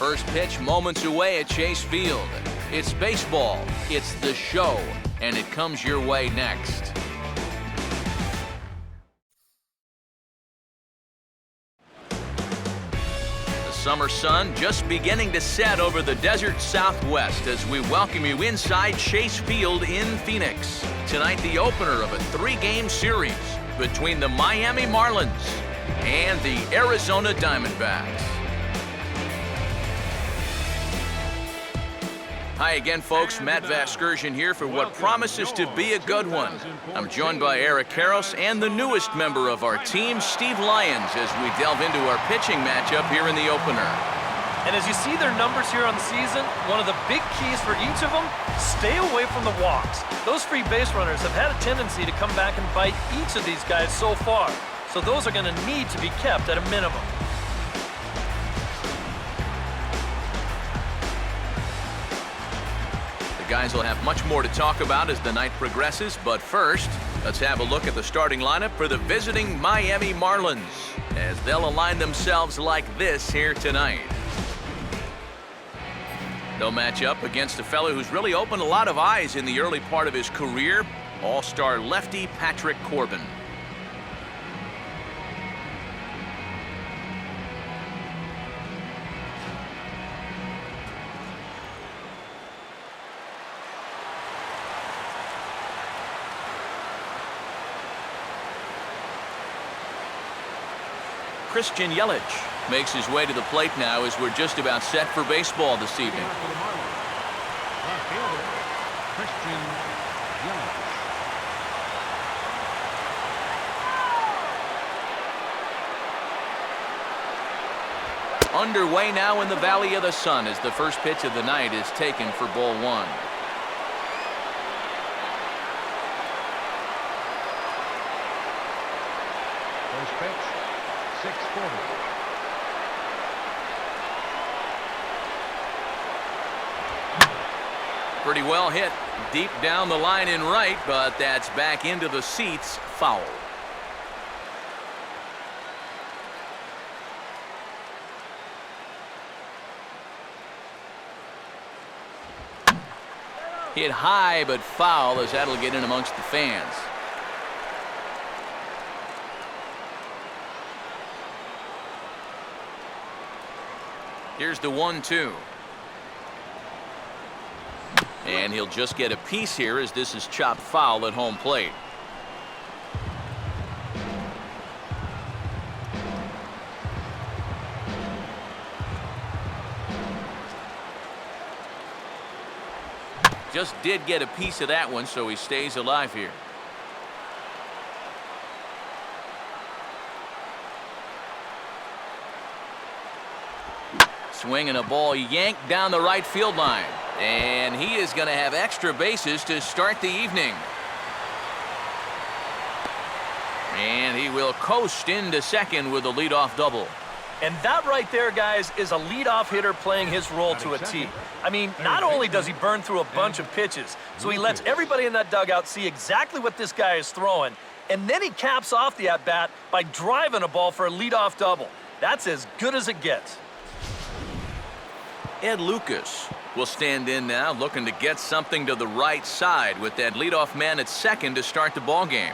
First pitch moments away at Chase Field. It's baseball, it's the show, and it comes your way next. The summer sun just beginning to set over the desert Southwest as we welcome you inside Chase Field in Phoenix. Tonight, the opener of a 3-game series between the Miami Marlins and the Arizona Diamondbacks. Hi again, folks. Matt Vasgersian here for what promises to be a good one. I'm joined by Eric Karros and the newest member of our team, Steve Lyons, as we delve into our pitching matchup here in the opener. And as you see their numbers here on the season, one of the big keys for each of them, stay away from the walks. Those free base runners have had a tendency to come back and bite each of these guys so far. So those are going to need to be kept at a minimum. The guys will have much more to talk about as the night progresses, but first, let's have a look at the starting lineup for the visiting Miami Marlins as they'll align themselves like this here tonight. They'll match up against a fellow who's really opened a lot of eyes in the early part of his career, all-star lefty Patrick Corbin. Christian Yelich makes his way to the plate now as we're just about set for baseball this evening. Underway now in the Valley of the Sun as the first pitch of the night is taken for ball one. First pitch. 640. Pretty well hit deep down the line in right, but that's back into the seats, foul. Hit high but foul as that'll get in amongst the fans. Here's the 1-2. And he'll just get a piece here as this is chopped foul at home plate. Just did get a piece of that one, so he stays alive here. Swinging a ball yanked down the right field line. And he is going to have extra bases to start the evening. And he will coast into second with a leadoff double. And that right there, guys, is a leadoff hitter playing his role to a T. I mean, not only does he burn through a bunch of pitches, so he lets everybody in that dugout see exactly what this guy is throwing, and then he caps off the at-bat by driving a ball for a leadoff double. That's as good as it gets. Ed Lucas will stand in now, looking to get something to the right side with that leadoff man at second to start the ball game.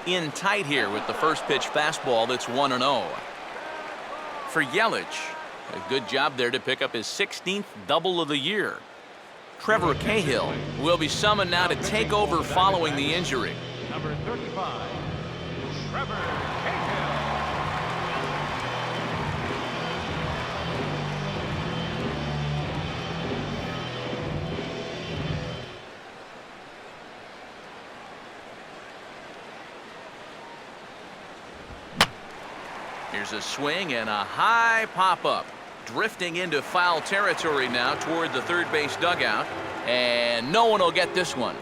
In tight here with the first pitch fastball that's 1-0. For Yelich, a good job there to pick up his 16th double of the year. Trevor Cahill will be summoned now to take over following the injury. Number 35, Trevor Cahill. Here's a swing and a high pop-up. Drifting into foul territory now toward the third base dugout. And no one will get this one.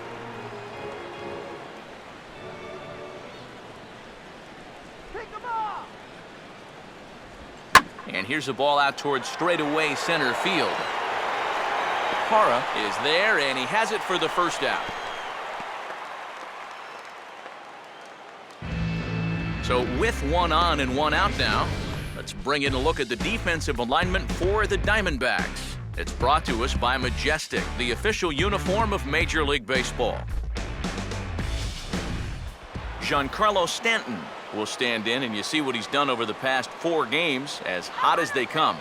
And here's a ball out towards straightaway center field. Parra is there, and he has it for the first out. So with one on and one out now, let's bring in a look at the defensive alignment for the Diamondbacks. It's brought to us by Majestic, the official uniform of Major League Baseball. Giancarlo Stanton will stand in, and you see what he's done over the past 4 games, as hot as they come.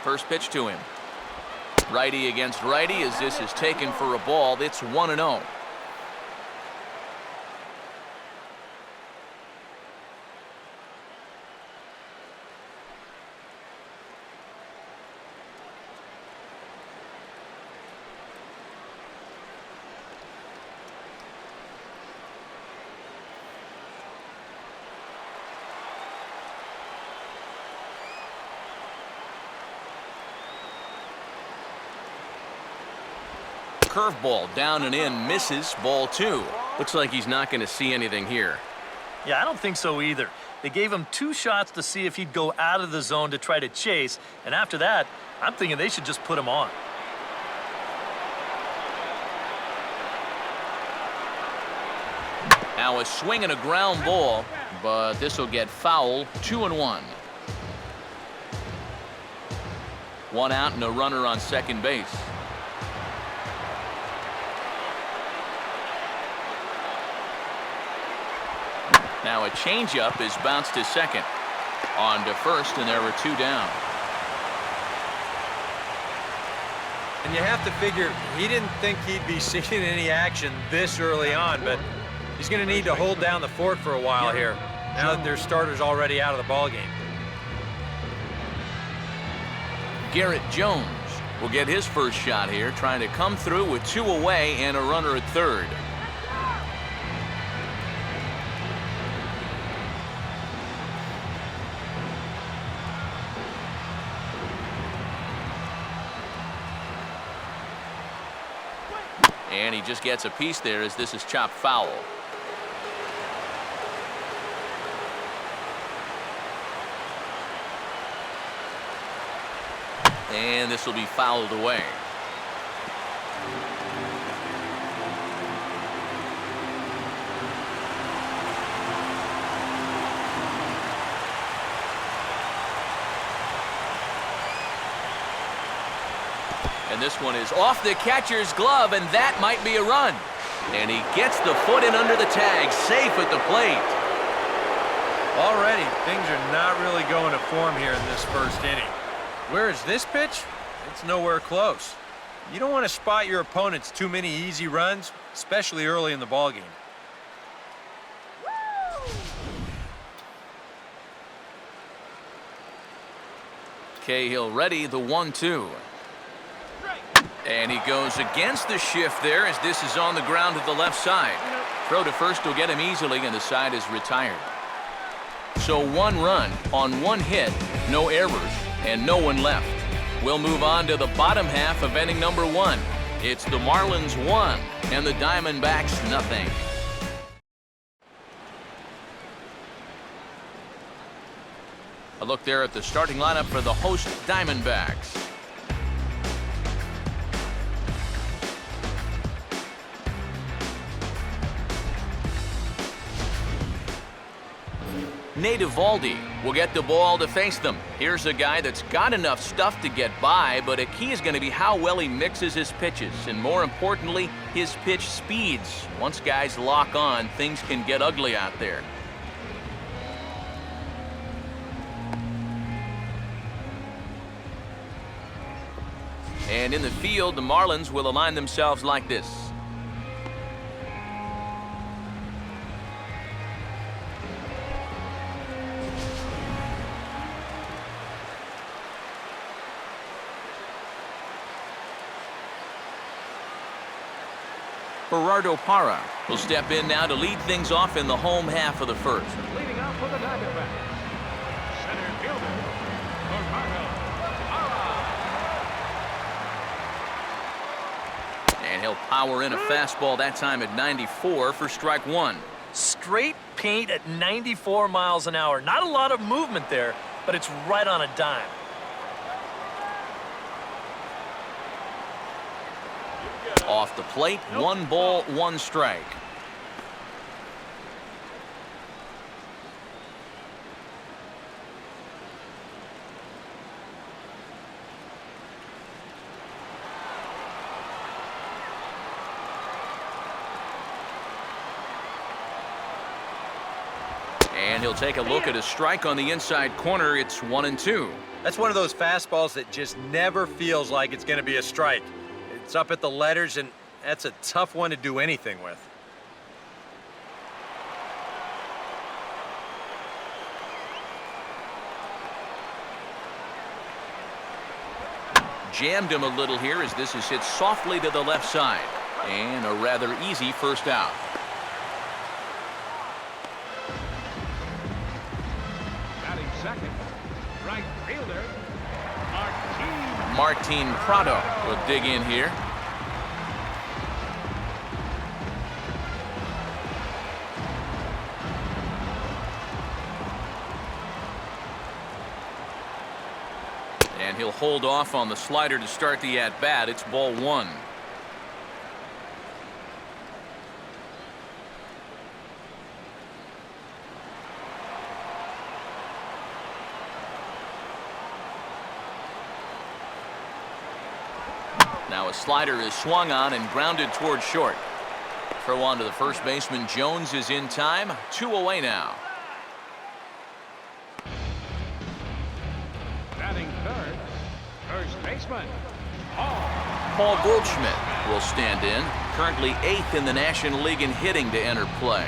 First pitch to him. Righty against righty as this is taken for a ball. It's 1-0. Curveball down and in, misses, ball 2. Looks like he's not going to see anything here. Yeah, I don't think so either. They gave him 2 shots to see if he'd go out of the zone to try to chase, and after that, I'm thinking they should just put him on. Now a swing and a ground ball, but this will get foul. 2-1. 1 out and a runner on second base. Now a changeup is bounced to second. On to first, and there were 2 down. And you have to figure he didn't think he'd be seeing any action this early on, but he's going to need to hold down the fort for a while here, now that their starter's already out of the ballgame. Garrett Jones will get his first shot here, trying to come through with 2 away and a runner at third. And he just gets a piece there as this is chopped foul. And this will be fouled away. And this one is off the catcher's glove, and that might be a run. And he gets the foot in under the tag, safe at the plate. Already, things are not really going to form here in this first inning. Where is this pitch? It's nowhere close. You don't want to spot your opponents too many easy runs, especially early in the ballgame. Cahill ready, the 1-2. And he goes against the shift there as this is on the ground to the left side. Throw to first will get him easily, and the side is retired. So 1 run on 1 hit, no errors, and no one left. We'll move on to the bottom half of inning number 1. It's the Marlins 1 and the Diamondbacks nothing. A look there at the starting lineup for the host Diamondbacks. Nate Eovaldi will get the ball to face them. Here's a guy that's got enough stuff to get by, but a key is going to be how well he mixes his pitches, and more importantly, his pitch speeds. Once guys lock on, things can get ugly out there. And in the field, the Marlins will align themselves like this. Gerardo Parra will step in now to lead things off in the home half of the first. Leading off for the Diamondbacks, center fielder, Gerardo Parra. And he'll power in a fastball that time at 94 for strike 1. Straight paint at 94 miles an hour. Not a lot of movement there, but it's right on a dime. Off the plate, 1 ball, 1 strike. And he'll take a look at a strike on the inside corner. It's 1-2. That's one of those fastballs that just never feels like it's going to be a strike. It's up at the letters, and that's a tough one to do anything with. Jammed him a little here as this is hit softly to the left side. And a rather easy first out. Batting second, right fielder, Martin Prado will dig in here. And he'll hold off on the slider to start the at-bat. It's ball 1. Now a slider is swung on and grounded toward short. Throw on to the first baseman. Jones is in time. 2 away now. batting third, first baseman, Paul Goldschmidt will stand in. Currently 8th in the National League in hitting to enter play.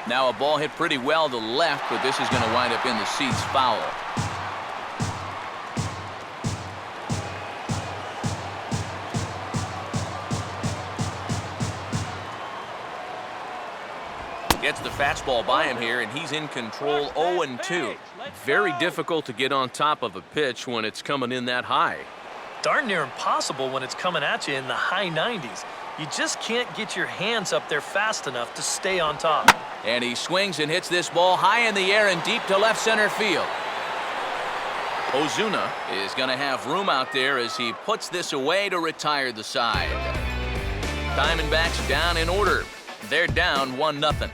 Now a ball hit pretty well to left, but this is going to wind up in the seats foul. Gets the fastball by him here, and he's in control. 0-2. Very difficult to get on top of a pitch when it's coming in that high. Darn near impossible when it's coming at you in the high 90s. You just can't get your hands up there fast enough to stay on top. And he swings and hits this ball high in the air and deep to left center field. Ozuna is going to have room out there as he puts this away to retire the side. Diamondbacks down in order. They're down 1-0.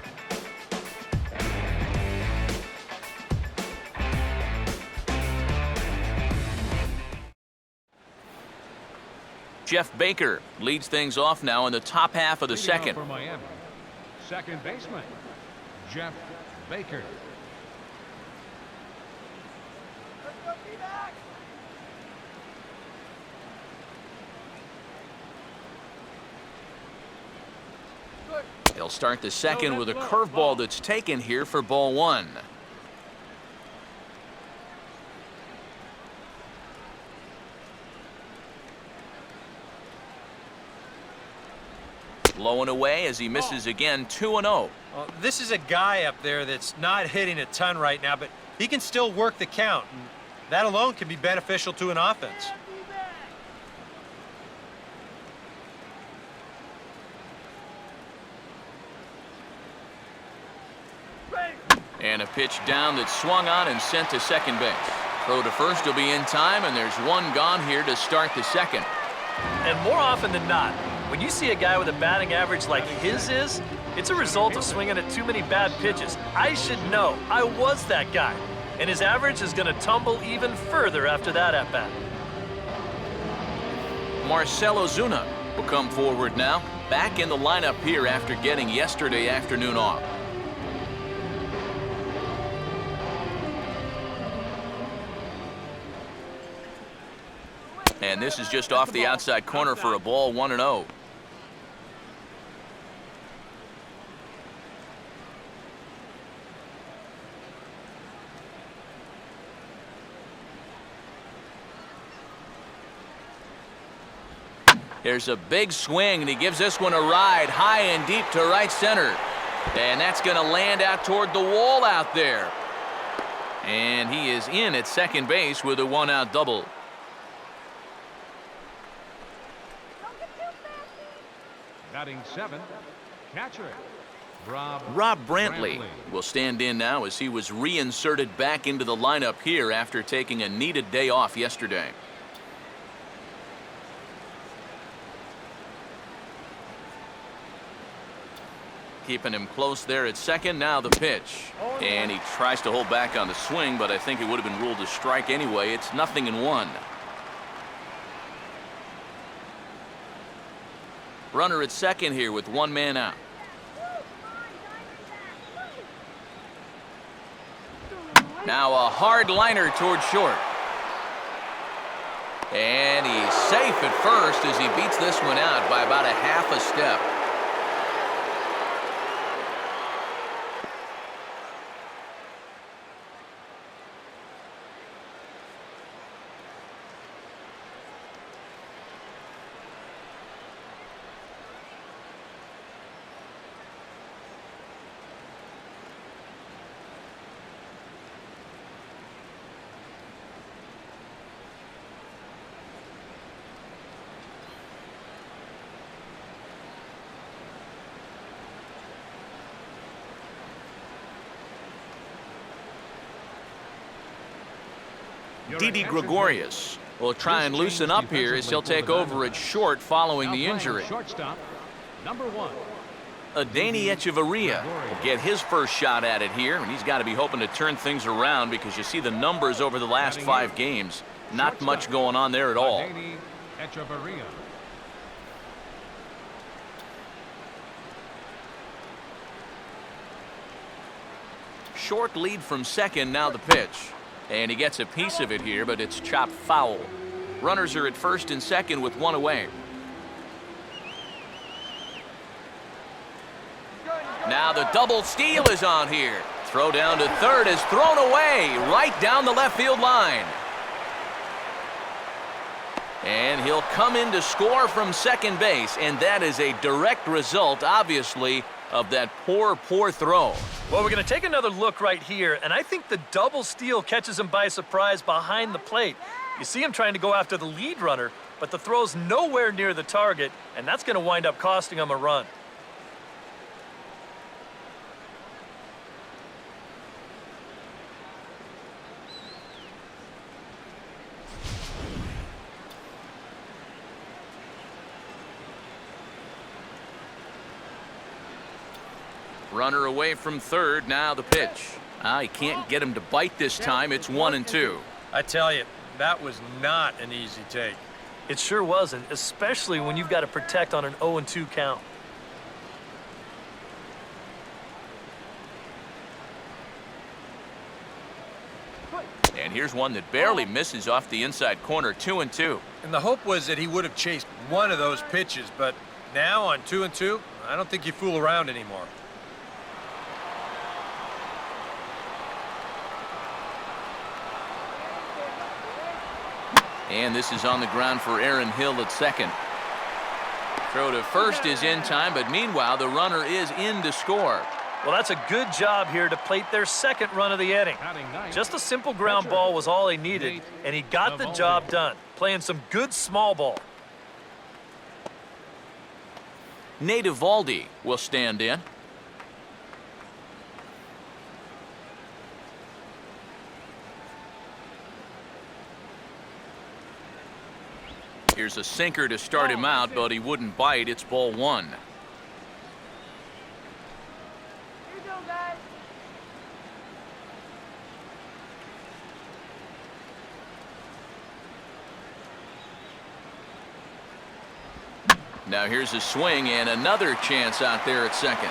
Jeff Baker leads things off now in the top half of the second. for Miami, second baseman, Jeff Baker. He'll start the second with a curveball that's taken here for ball 1. Low and away as he misses again. 2-0. Well, this is a guy up there that's not hitting a ton right now, but he can still work the count. And that alone can be beneficial to an offense. And a pitch down that's swung on and sent to second base. Throw to first will be in time, and there's one gone here to start the second. And more often than not, when you see a guy with a batting average like his is, it's a result of swinging at too many bad pitches. I should know. I was that guy. And his average is going to tumble even further after that at-bat. Marcell Ozuna will come forward now. Back in the lineup here after getting yesterday afternoon off. And this is just off the outside corner for a ball. 1-0. Here's a big swing, and he gives this one a ride high and deep to right center. And that's going to land out toward the wall out there. And he is in at second base with a one-out double. Batting 7th, catcher, Rob Brantley will stand in now as he was reinserted back into the lineup here after taking a needed day off yesterday. Keeping him close there at second. Now the pitch. And he tries to hold back on the swing, but I think it would have been ruled a strike anyway. It's 0-1. Runner at second here with one man out. Now a hard liner toward short. And he's safe at first as he beats this one out by about a half a step. Didi Gregorius will try and loosen up here as he'll take over at short following the injury. Shortstop, number 1. Danny Echeverria will get his first shot at it here, and he's got to be hoping to turn things around because you see the numbers over the last 5 games. Not much going on there at all. Danny Echeverria. Short lead from second, now the pitch. And he gets a piece of it here, but it's chopped foul. Runners are at first and second with one away. Now the double steal is on here. Throw down to third is thrown away right down the left field line. And he'll come in to score from second base, and that is a direct result, obviously, of that poor throw. Well, we're going to take another look right here, and I think the double steal catches him by surprise behind the plate. You see him trying to go after the lead runner, but the throw's nowhere near the target, and that's going to wind up costing him a run. Runner away from third, now the pitch. He can't get him to bite this time. It's 1-2. I tell you, that was not an easy take. It sure wasn't, especially when you've got to protect on an 0-2 count. And here's one that barely misses off the inside corner, 2-2. And the hope was that he would have chased one of those pitches, but now on 2-2, I don't think you fool around anymore. And this is on the ground for Aaron Hill at second. Throw to first is in time, but meanwhile, the runner is in to score. Well, that's a good job here to plate their second run of the inning. Just a simple ground ball was all he needed, and he got the job done, playing some good small ball. Nate Eovaldi will stand in. Here's a sinker to start him out, but he wouldn't bite. It's ball 1. Now here's a swing and another chance out there at second.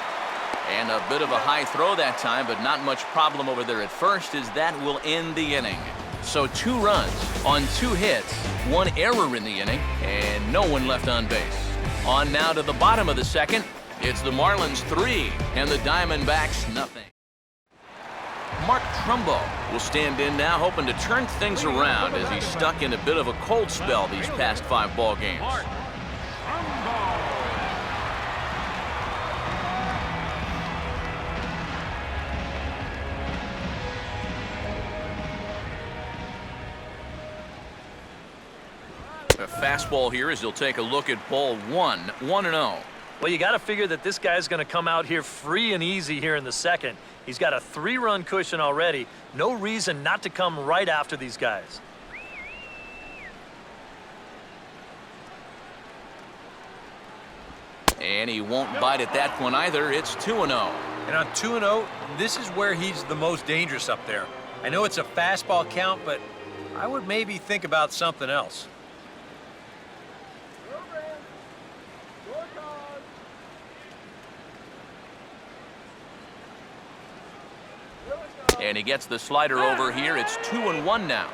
And a bit of a high throw that time, but not much problem over there at first, as that will end the inning. So 2 runs on 2 hits, 1 error in the inning, and no one left on base. On now to the bottom of the second. It's the Marlins 3 and the Diamondbacks nothing. Mark Trumbo will stand in now, hoping to turn things around as he's stuck in a bit of a cold spell these past 5 ball games. fastball here as he'll take a look at ball one. 1-0. Well, you got to figure that this guy's going to come out here free and easy here in the second. He's got a 3-run cushion already. No reason not to come right after these guys. And he won't bite at that one either. It's 2-0. And on 2-0, this is where he's the most dangerous up there. I know it's a fastball count, but I would maybe think about something else. And he gets the slider over here. It's 2-1 now.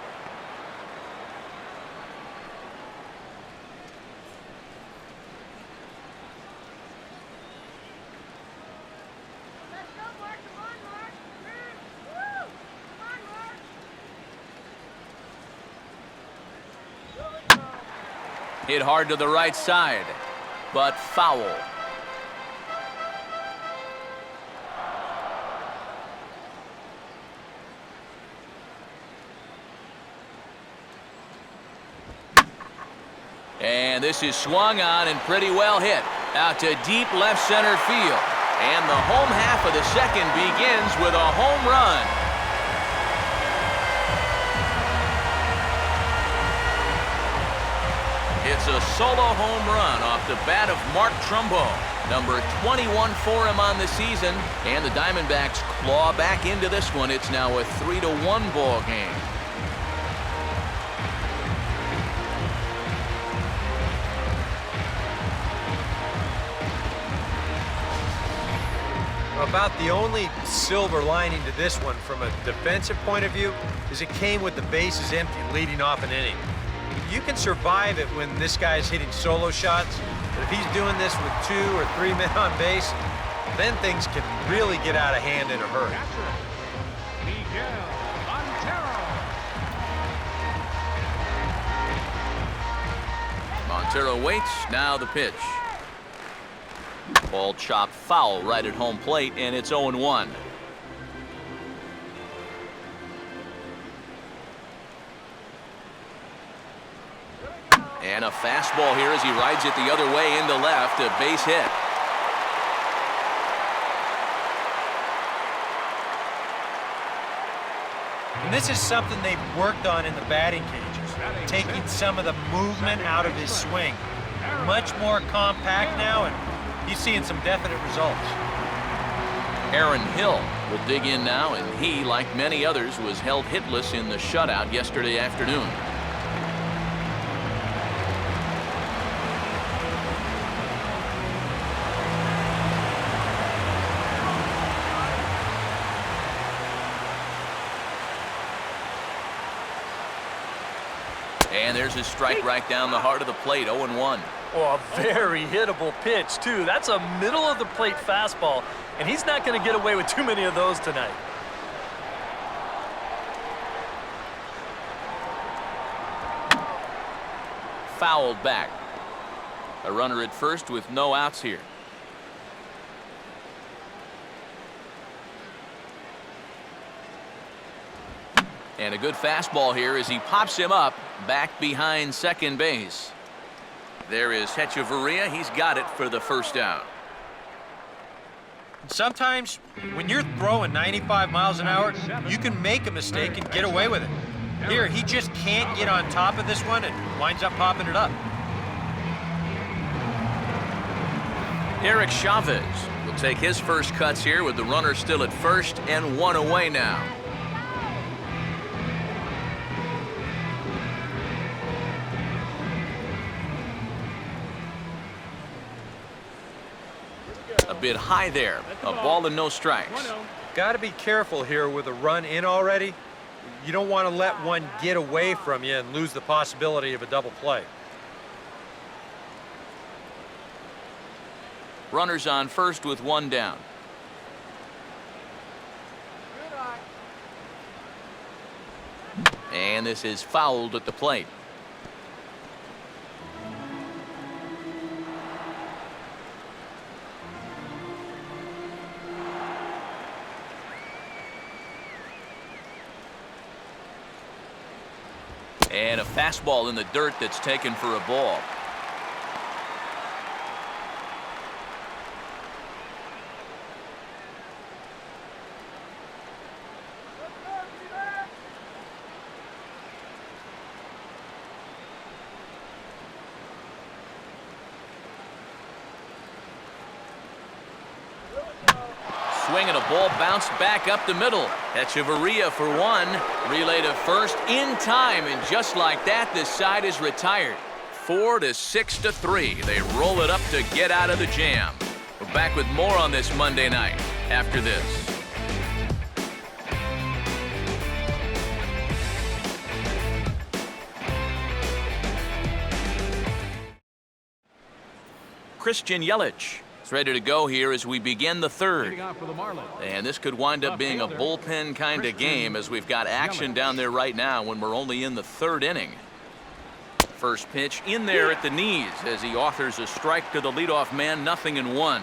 Hit hard to the right side, but foul. And this is swung on and pretty well hit out to deep left center field. And the home half of the second begins with a home run. It's a solo home run off the bat of Mark Trumbo. Number 21 for him on the season. And the Diamondbacks claw back into this one. It's now a 3-1 ball game. About the only silver lining to this one from a defensive point of view is it came with the bases empty leading off an inning. You can survive it when this guy's hitting solo shots, but if he's doing this with 2 or 3 men on base, then things can really get out of hand in a hurry. Montero waits, now the pitch. Ball chopped foul right at home plate, and it's 0-1. And a fastball here as he rides it the other way into left, a base hit. And this is something they've worked on in the batting cages, taking some of the movement out of his swing. Much more compact now, and he's seeing some definite results. Aaron Hill will dig in now, and he, like many others, was held hitless in the shutout yesterday afternoon. And there's his strike right down the heart of the plate, 0-1. Oh, a very hittable pitch, too. That's a middle-of-the-plate fastball, and he's not going to get away with too many of those tonight. Fouled back. A runner at first with no outs here. And a good fastball here as he pops him up back behind second base. There is Hechavarria. He's got it for the first out. Sometimes, when you're throwing 95 miles an hour, you can make a mistake and get away with it. Here, he just can't get on top of this one and winds up popping it up. Eric Chavez will take his first cuts here with the runner still at first and one away now. A bit high there. A ball and no strikes. Got to be careful here with a run in already. You don't want to let one get away from you and lose the possibility of a double play. Runners on first with one down. And this is fouled at the plate. And And a fastball in the dirt that's taken for a ball. Swing and a ball bounced back up the middle. Echeverria for one. Relay to first in time, and just like that, this side is retired. 4 to 6 to 3. They roll it up to get out of the jam. We're back with more on this Monday night after this. Christian Yelich is ready to go here as we begin the third. For the Marlins. And this could wind up being a bullpen kind of game as we've got action down there right now when we're only in the third inning. First pitch in there at the knees as he authors a strike to the leadoff man, 0-1.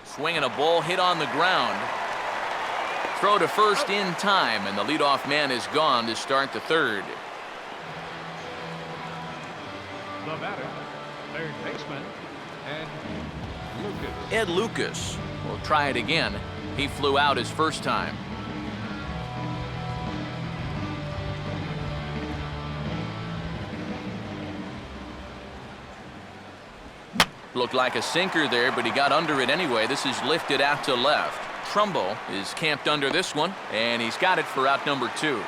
Swing and a ball hit on the ground. Throw to first in time, and the leadoff man is gone to start the third. The batter, third baseman, Lucas. Ed Lucas will try it again. He flew out his first time. Looked like a sinker there, but he got under it anyway. This is lifted out to left. Trumbo is camped under this one, and he's got it for out number 2.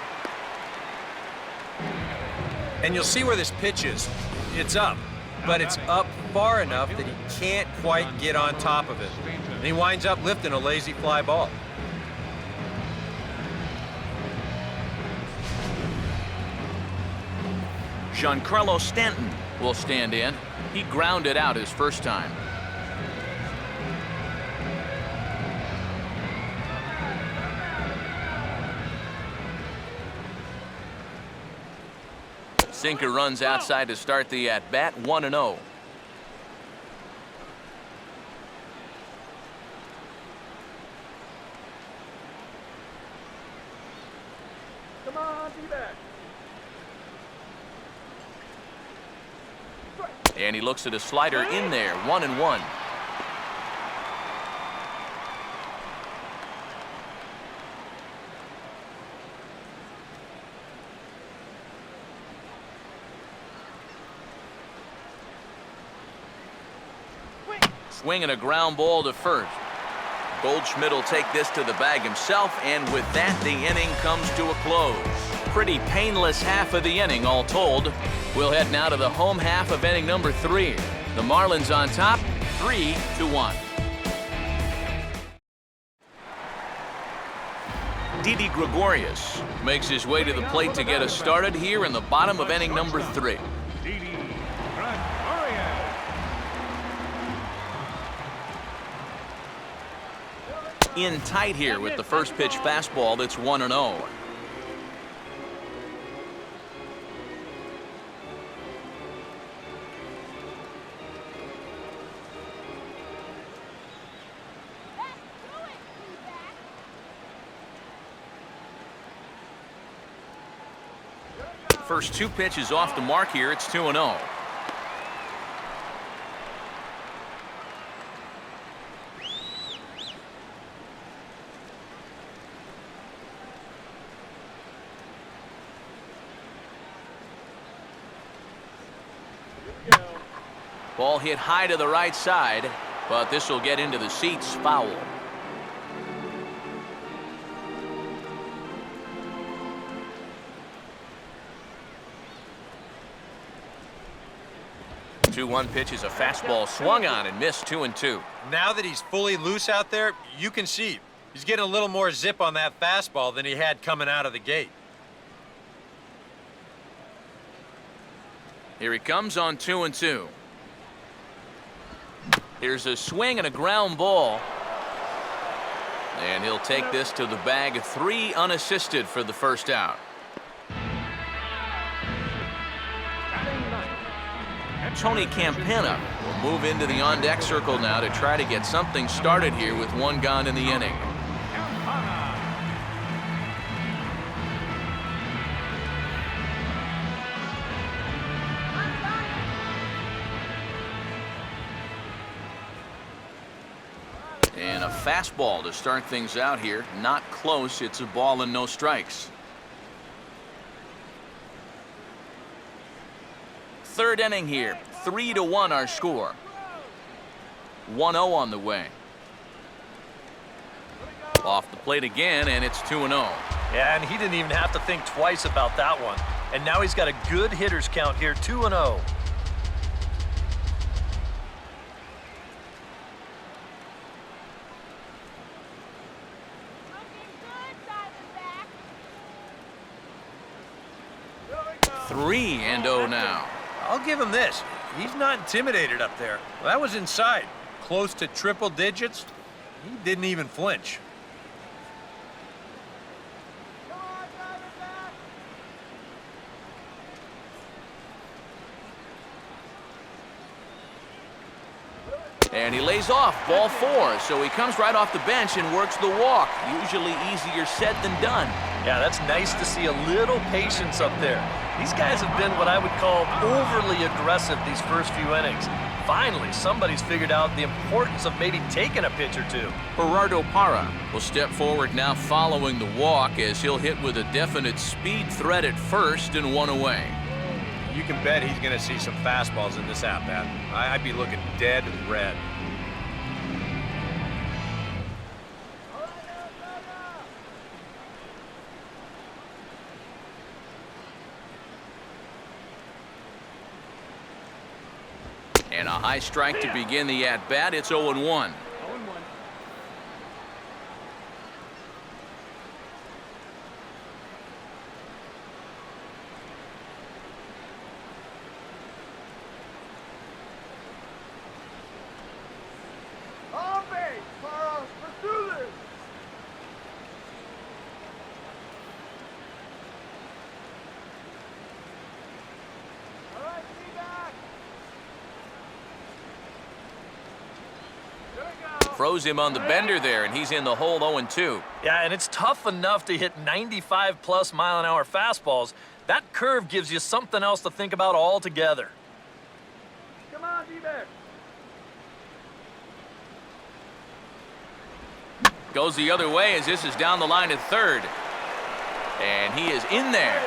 And you'll see where this pitch is. It's up, but it's up far enough that he can't quite get on top of it. And he winds up lifting a lazy fly ball. Giancarlo Stanton will stand in. He grounded out his first time. Sinker runs outside to start the at-bat, 1-0. Come on, be back. And he looks at a slider in there, 1-1. Swing and a ground ball to first. Goldschmidt will take this to the bag himself, and with that, the inning comes to a close. Pretty painless half of the inning, all told. We'll head now to the home half of inning number 3. The Marlins on top, 3-1. Didi Gregorius makes his way to the plate to get us started here in the bottom of inning number 3. Didi Gregorius. In tight here with the first pitch fastball that's 1-0. First 2 pitches off the mark here. It's 2-0. Ball hit high to the right side, but this will get into the seats, foul. The 2-1 pitch is a fastball swung on and missed, 2-2. Now that he's fully loose out there, you can see he's getting a little more zip on that fastball than he had coming out of the gate. Here he comes on 2-2. Here's a swing and a ground ball. And he'll take this to the bag, 3 unassisted for the first out. Batting ninth, Tony Campana will move into the on-deck circle now to try to get something started here with one gone in the inning. And a fastball to start things out here. Not close. It's a ball and no strikes. Third inning here. 3-1 our score. 1-0 on the way. Off the plate again, and it's 2-0. Yeah, and he didn't even have to think twice about that one. And now he's got a good hitter's count here, 2-0. Three and 0 now. I'll give him this. He's not intimidated up there. Well, that was inside. Close to triple digits. He didn't even flinch. And he lays off, ball 4, so he comes right off the bench and works the walk. Usually easier said than done. Yeah, that's nice to see a little patience up there. These guys have been what I would call overly aggressive these first few innings. Finally, somebody's figured out the importance of maybe taking a pitch or two. Gerardo Parra will step forward now following the walk as he'll hit with a definite speed threat at first and one away. You can bet he's going to see some fastballs in this at-bat. I'd be looking dead red. And a high strike to begin the at-bat. It's 0-1. Froze him on the bender there, and he's in the hole 0-2. Yeah, and it's tough enough to hit 95+ mile-an-hour fastballs. That curve gives you something else to think about altogether. Come on, D-back. Goes the other way as this is down the line at third. And he is in there.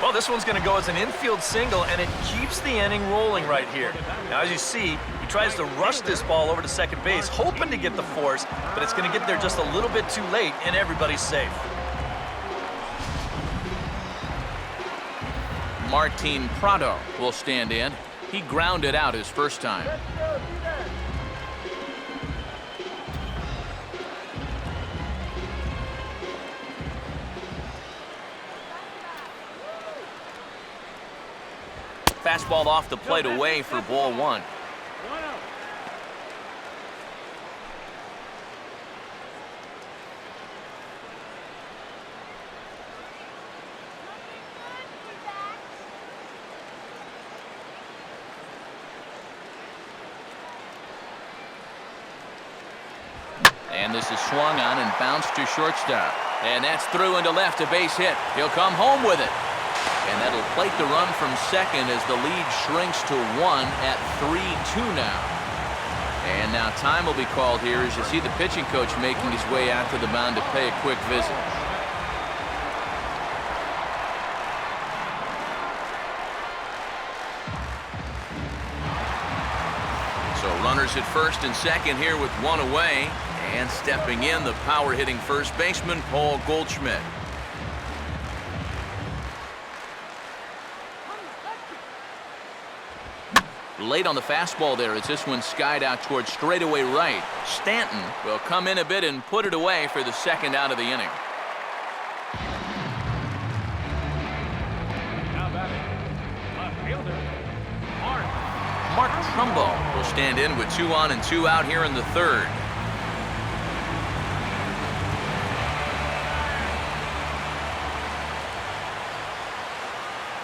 Well, this one's going to go as an infield single, and it keeps the inning rolling right here. Now, as you see, he tries to rush this ball over to second base, hoping to get the force, but it's going to get there just a little bit too late, and everybody's safe. Martin Prado will stand in. He grounded out his first time. Fastball off the plate away for ball 1. And this is swung on and bounced to shortstop. And that's through into left, a base hit. He'll come home with it. And that'll plate the run from second as the lead shrinks to 1 at 3-2 now. And now time will be called here as you see the pitching coach making his way out to the mound to pay a quick visit. So runners at first and second here with one away. And stepping in, the power-hitting first baseman, Paul Goldschmidt. Late on the fastball there as this one skied out towards straightaway right. Stanton will come in a bit and put it away for the second out of the inning. Now batting, left fielder, Mark Trumbo will stand in with 2 on and 2 out here in the third.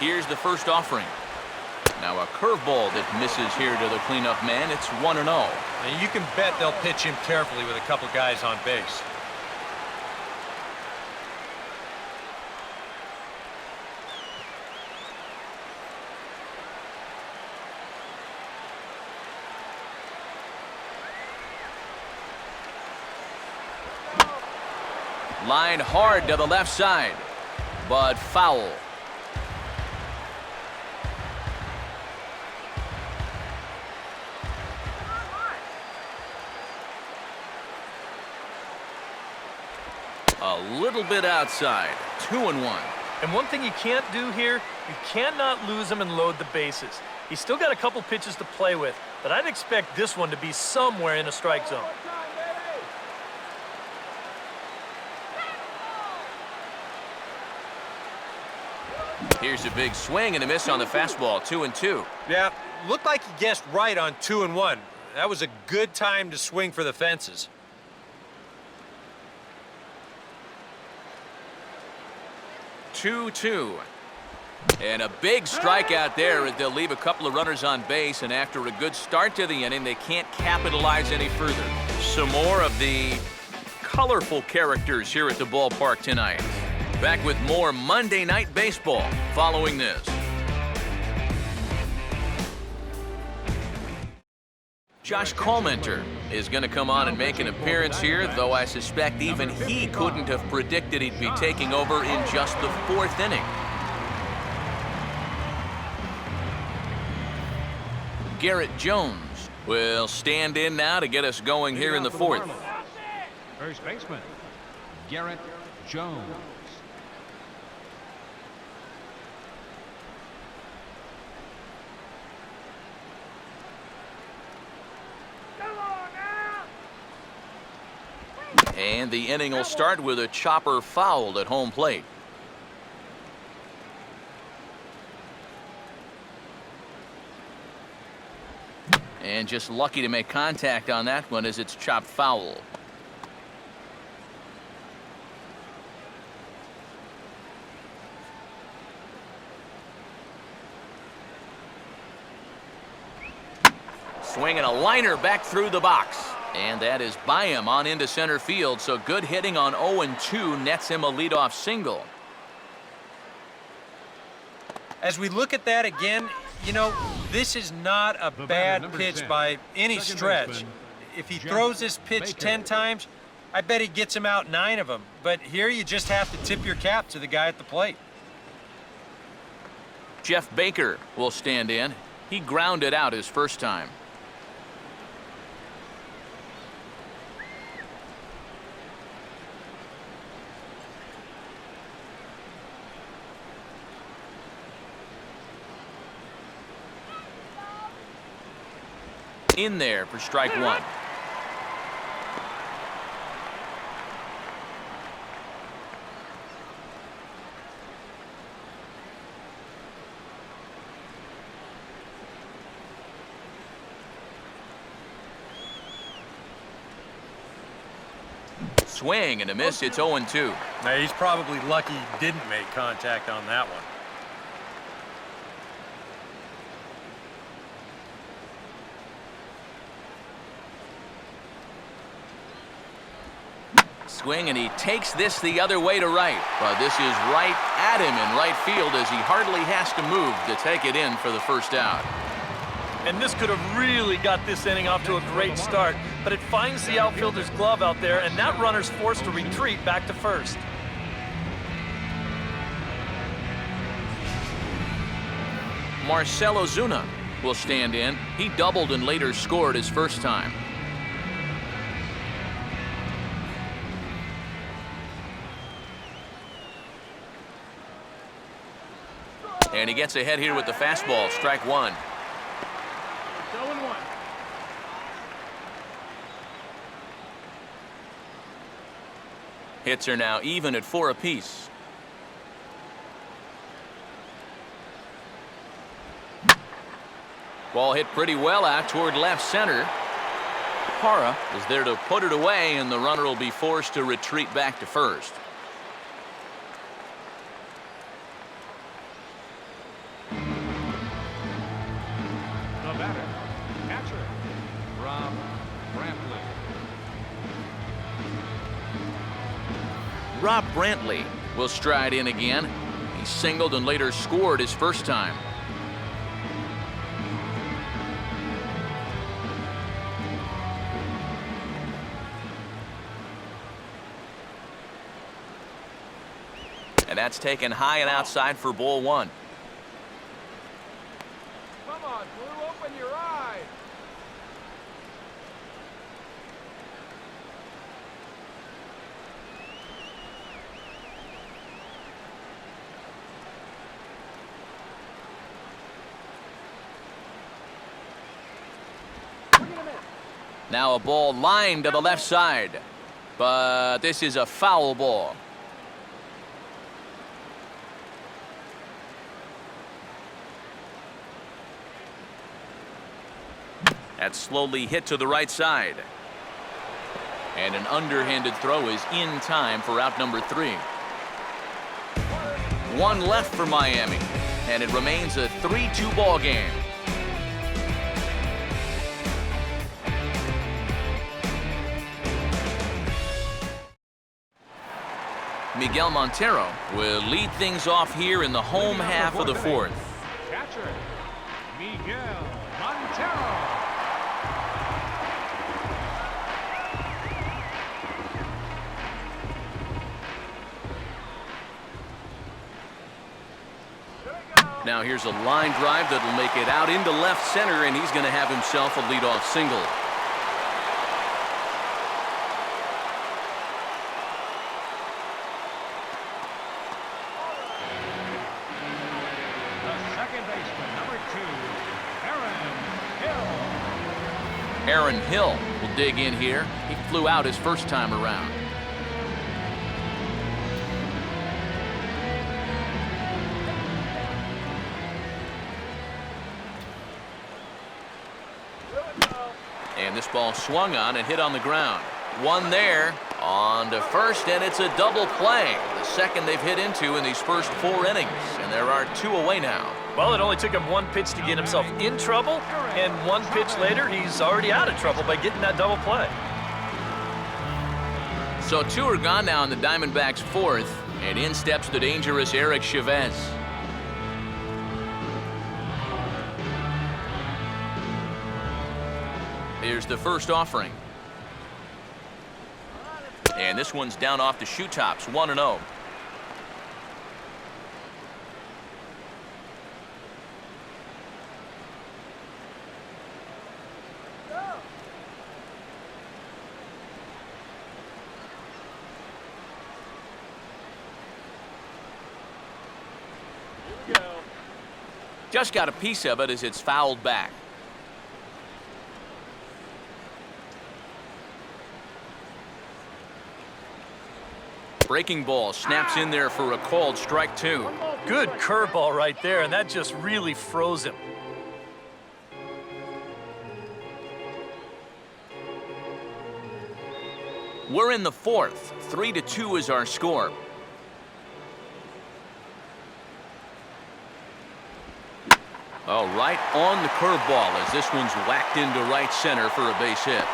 Here's the first offering. Now a curveball that misses here to the cleanup man. It's 1-0. Now you can bet they'll pitch him carefully with a couple guys on base. Line hard to the left side, but foul. A little bit outside. 2-1. And one thing you can't do here, you cannot lose him and load the bases. He's still got a couple pitches to play with, but I'd expect this one to be somewhere in a strike zone. Here's a big swing and a miss on the fastball. 2-2. Yeah, looked like he guessed right on 2-1. That was a good time to swing for the fences. Two. And a big strikeout there. They'll leave a couple of runners on base, and after a good start to the inning, they can't capitalize any further. Some more of the colorful characters here at the ballpark tonight. Back with more Monday Night Baseball following this. Josh Collmenter is going to come on and make an appearance here, though I suspect even he couldn't have predicted he'd be taking over in just the 4th inning. Garrett Jones will stand in now to get us going here in the 4th. First baseman, Garrett Jones. And the inning will start with a chopper fouled at home plate. And just lucky to make contact on that one as it's chopped foul. Swinging a liner back through the box. And that is by him on into center field, so good hitting on 0-2 nets him a leadoff single. As we look at that again, you know, this is not a bad pitch by any stretch. If he throws this pitch 10 times, I bet he gets him out 9 of them. But here you just have to tip your cap to the guy at the plate. Jeff Baker will stand in. He grounded out his first time. In there for strike 1. Swing and a miss. It's 0-2. Now, he's probably lucky he didn't make contact on that one. Swing, and he takes this the other way to right. But this is right at him in right field as he hardly has to move to take it in for the first out. And this could have really got this inning off to a great start, but it finds the outfielder's glove out there, and that runner's forced to retreat back to first. Marcell Ozuna will stand in. He doubled and later scored his first time. And he gets ahead here with the fastball. Strike 1. Hits are now even at 4 apiece. Ball hit pretty well out toward left center. Parra is there to put it away, and the runner will be forced to retreat back to first. Rob Brantley will stride in again. He singled and later scored his first time. And that's taken high and outside for ball one. Come on, Blue, open your eye. Now a ball lined to the left side, but this is a foul ball. That's slowly hit to the right side. And an underhanded throw is in time for out number 3. One left for Miami, and it remains a 3-2 ball game. Miguel Montero will lead things off here in the home half of the fourth. Catcher, Miguel Montero. Now here's a line drive that'll make it out into left center, and he's going to have himself a leadoff single. The second baseman, number 2, Aaron Hill. Aaron Hill will dig in here. He flew out his first time around. And this ball swung on and hit on the ground. One there, on to first, and it's a double play. The second they've hit into in these first 4 innings, and there are 2 away now. Well, it only took him 1 pitch to get himself in trouble, and 1 pitch later, he's already out of trouble by getting that double play. So 2 are gone now in the Diamondbacks' 4th, and in steps the dangerous Eric Chavez. Here's the first offering. And this one's down off the shoe tops, 1-0. Just got a piece of it as it's fouled back. Breaking ball snaps in there for a called strike 2. Good curveball right there, and that just really froze him. We're in the 4th. 3-2 is our score. Oh, right on the curveball as this one's whacked into right center for a base hit.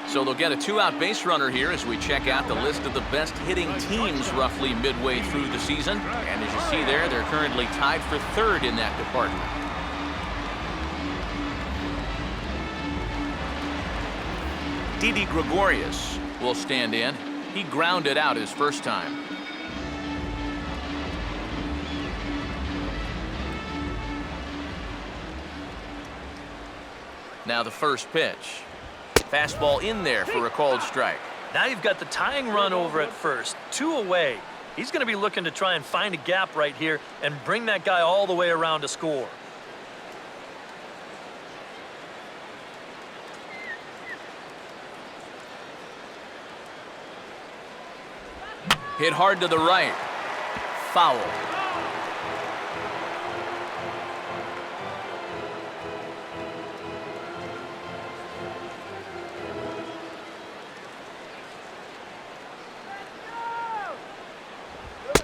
So they'll get a 2-out base runner here as we check out the list of the best hitting teams roughly midway through the season. And as you see there, they're currently tied for 3rd in that department. Didi Gregorius will stand in. He grounded out his first time. Now the first pitch. Fastball in there for a called strike. Now you've got the tying run over at first, 2 away. He's going to be looking to try and find a gap right here and bring that guy all the way around to score. Hit hard to the right. Foul.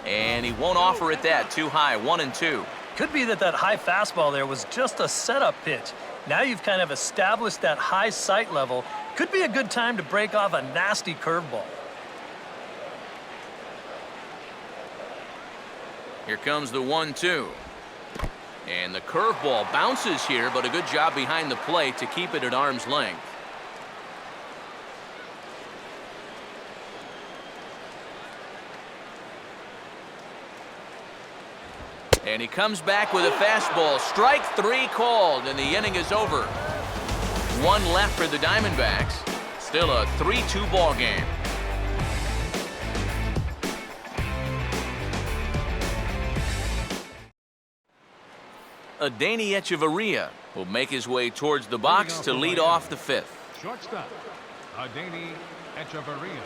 And he won't offer it that. Too high, 1-2. Could be that high fastball there was just a setup pitch. Now you've kind of established that high sight level. Could be a good time to break off a nasty curveball. Here comes the 1-2. And the curveball bounces here, but a good job behind the plate to keep it at arm's length. And he comes back with a fastball. Strike 3 called, and the inning is over. 1 left for the Diamondbacks. Still a 3-2 ball game. Adeiny Echeverria will make his way towards the box to lead off the 5th. Shortstop, Adeiny Echeverria.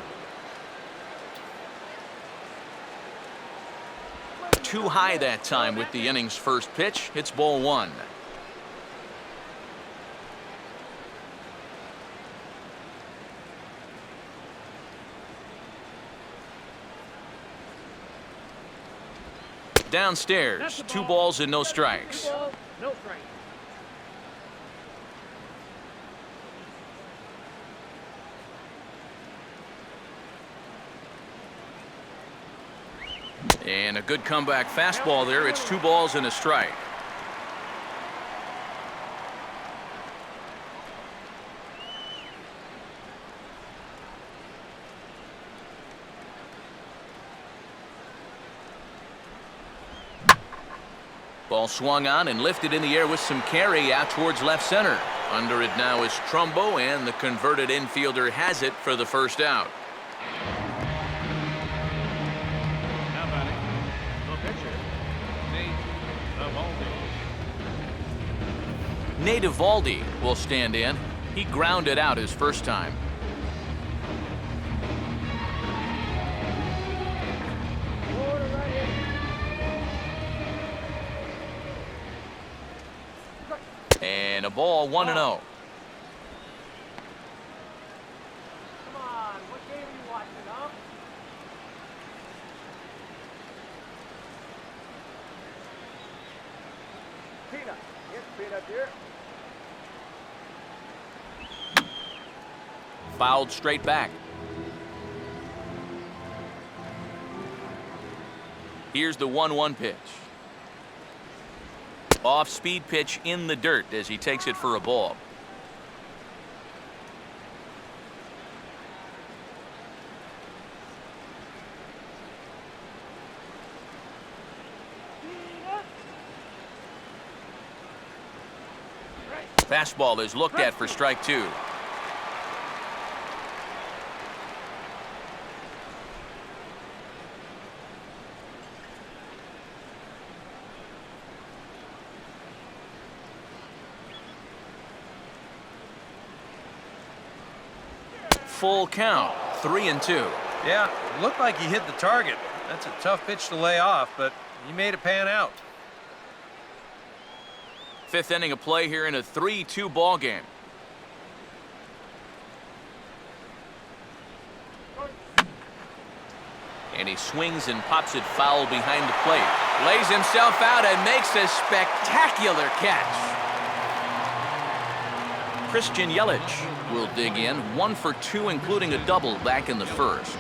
Too high that time with the inning's first pitch. It's ball 1. Downstairs, 2 balls and no strikes. No strike. And a good comeback fastball there. It's 2 balls and a strike. Ball swung on and lifted in the air with some carry out towards left center. Under it now is Trumbo, and the converted infielder has it for the first out. Now batting, the pitcher, Nate Eovaldi. Nate Eovaldi will stand in. He grounded out his first time. And a ball, 1-0. Come on, what game are you watching, huh? Peanut. Yes, Peanut, dear. Fouled straight back. Here's the 1-1 pitch. Off-speed pitch in the dirt as he takes it for a ball. Fastball is looked at for strike 2. Full count, 3-2. Yeah, it looked like he hit the target. That's a tough pitch to lay off, but he made it pan out. 5th inning of play here in a 3-2 ball game. And he swings and pops it foul behind the plate. Lays himself out and makes a spectacular catch. Christian Yelich will dig in, 1 for 2, including a double back in the first.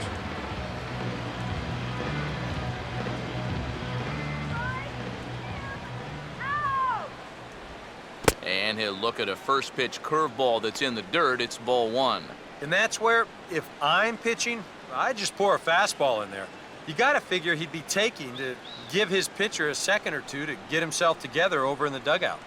And he'll look at a first pitch curveball that's in the dirt. It's ball 1. And that's where, if I'm pitching, I just pour a fastball in there. You got to figure he'd be taking to give his pitcher a second or two to get himself together over in the dugout.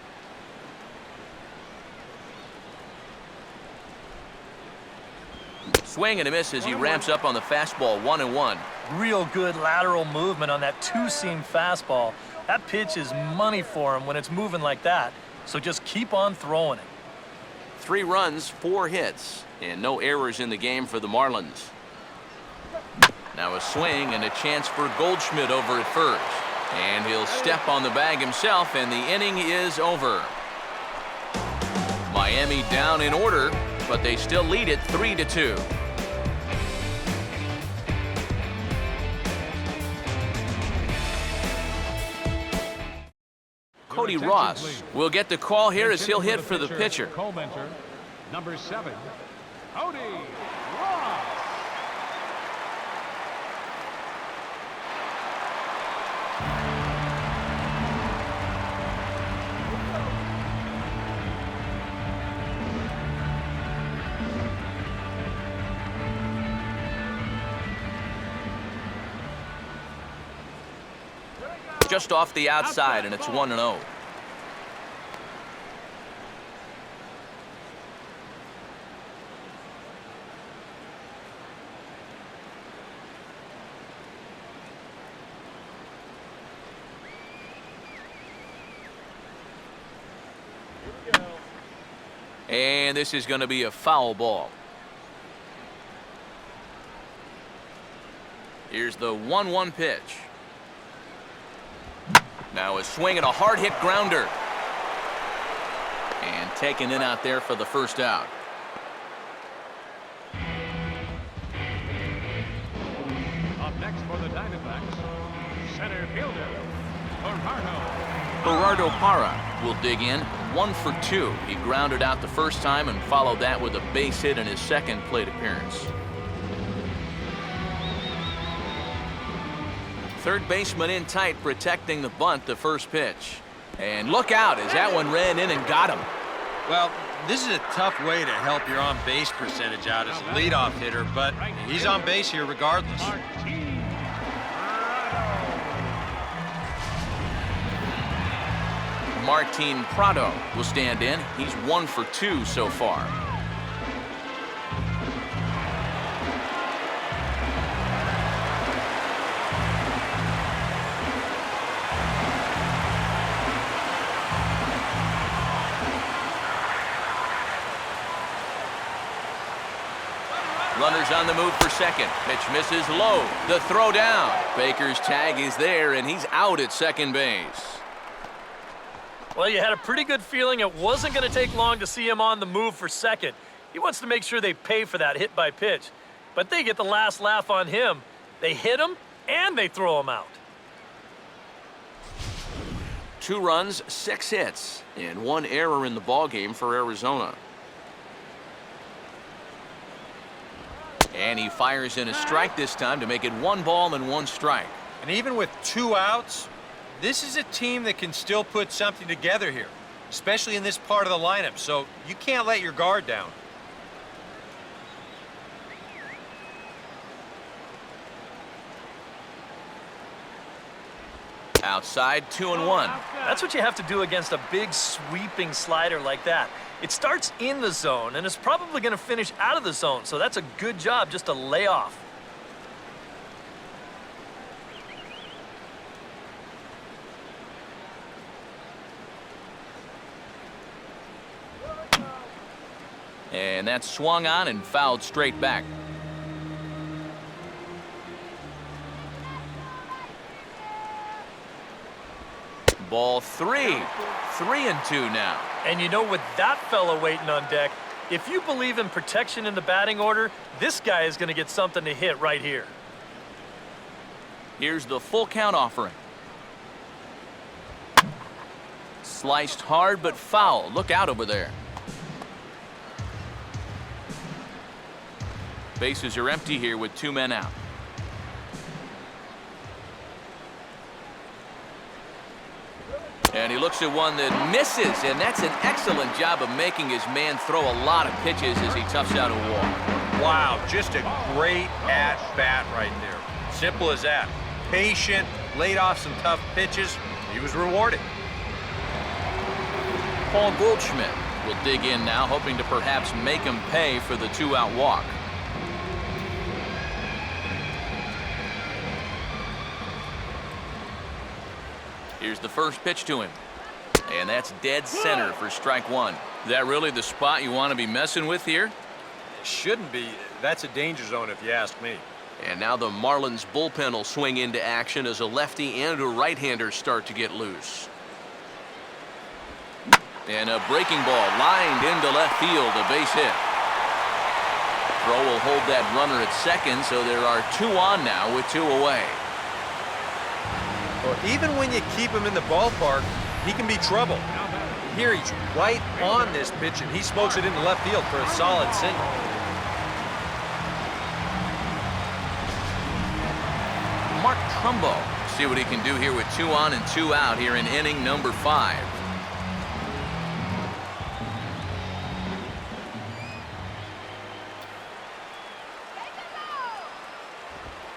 Swing and a miss as he ramps up on the fastball, 1-1. Real good lateral movement on that 2-seam fastball. That pitch is money for him when it's moving like that. So just keep on throwing it. 3 runs, 4 hits, and no errors in the game for the Marlins. Now a swing and a chance for Goldschmidt over at first. And he'll step on the bag himself, and the inning is over. Miami down in order, but they still lead it 3-2. Cody attention, Ross please. will get the call here as Gets he'll in for hit for the pitcher. Co-mentor, number 7, Cody Ross. Just off the outside, and it's 1-0. And this is going to be a foul ball. Here's the 1-1 pitch. Now a swing and a hard hit grounder. And taken in out there for the first out. Up next for the Diamondbacks, center fielder, Gerardo Parra will dig in. 1 for 2. He grounded out the first time and followed that with a base hit in his second plate appearance. Third baseman in tight, protecting the bunt, the first pitch. And look out as that one ran in and got him. Well, this is a tough way to help your on-base percentage out as a leadoff hitter, but he's on base here regardless. Martin Prado will stand in. He's 1 for 2 so far. Runners on the move for second. Pitch misses low. The throw down. Baker's tag is there, and he's out at second base. Well, you had a pretty good feeling it wasn't going to take long to see him on the move for second. He wants to make sure they pay for that hit by pitch. But they get the last laugh on him. They hit him, and they throw him out. 2 runs, 6 hits, and 1 error in the ballgame for Arizona. And he fires in a strike this time to make it 1 ball and 1 strike. And even with 2 outs, this is a team that can still put something together here, especially in this part of the lineup, so you can't let your guard down. Outside, 2-1. That's what you have to do against a big sweeping slider like that. It starts in the zone and is probably going to finish out of the zone, so that's a good job just to lay off. And that's swung on and fouled straight back. Ball 3. 3-2 now. And you know, with that fella waiting on deck, if you believe in protection in the batting order, this guy is going to get something to hit right here. Here's the full count offering. Sliced hard but foul. Look out over there. Bases are empty here with 2 men out. And he looks at one that misses, and that's an excellent job of making his man throw a lot of pitches as he toughs out a walk. Wow, just a great at-bat right there. Simple as that. Patient, laid off some tough pitches. He was rewarded. Paul Goldschmidt will dig in now, hoping to perhaps make him pay for the 2-out walk. Here's the first pitch to him. And that's dead center for strike 1. Is that really the spot you want to be messing with here? Shouldn't be. That's a danger zone if you ask me. And now the Marlins bullpen will swing into action as a lefty and a right-hander start to get loose. And a breaking ball lined into left field, a base hit. Throw will hold that runner at second, so there are 2 on now with 2 away. Well, even when you keep him in the ballpark, he can be trouble. Here he's right on this pitch, and he smokes it into left field for a solid single. Mark Trumbo. See what he can do here with 2 on and 2 out here in inning number 5.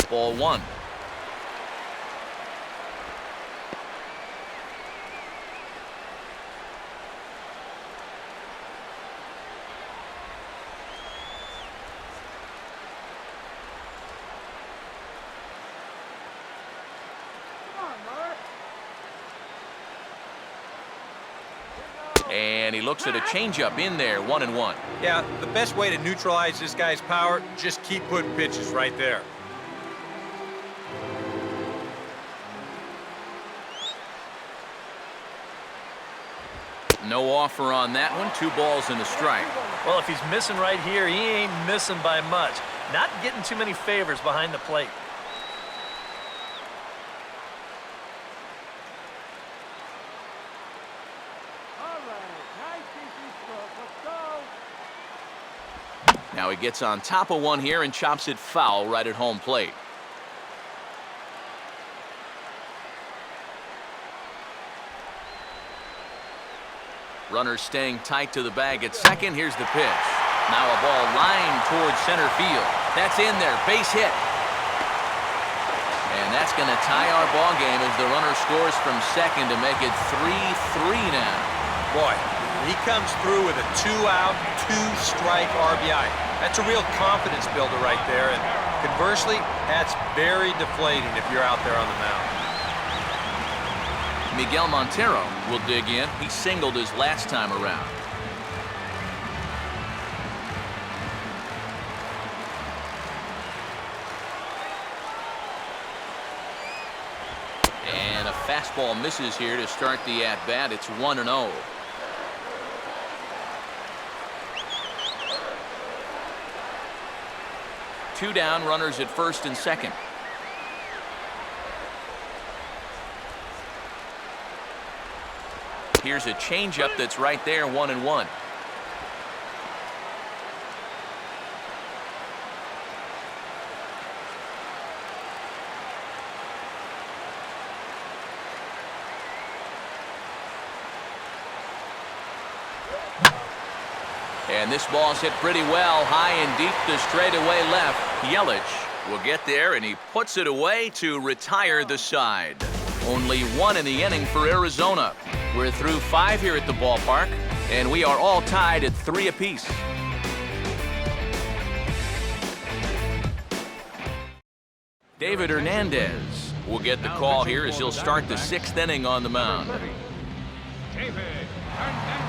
Ball 1. And he looks at a changeup in there, 1-1. Yeah, the best way to neutralize this guy's power, just keep putting pitches right there. No offer on that one. 2 balls and a strike. Well, if he's missing right here, he ain't missing by much. Not getting too many favors behind the plate. Now he gets on top of one here and chops it foul right at home plate. Runner staying tight to the bag at second. Here's the pitch. Now a ball lined towards center field. That's in there. Base hit. And that's going to tie our ball game as the runner scores from second to make it 3-3 now. Boy, he comes through with a 2-out, 2-strike RBI. That's a real confidence builder right there. And conversely, that's very deflating if you're out there on the mound. Miguel Montero will dig in. He singled his last time around. And a fastball misses here to start the at-bat. It's 1-0. Two down, runners at first and second. Here's a changeup that's right there, 1-1. And this ball's hit pretty well, high and deep to straightaway left. Yelich will get there, and he puts it away to retire the side. Only 1 in the inning for Arizona. We're through 5 here at the ballpark, and we are all tied at 3 apiece. David Hernandez will get the call here as he'll start the 6th inning on the mound. David Hernandez.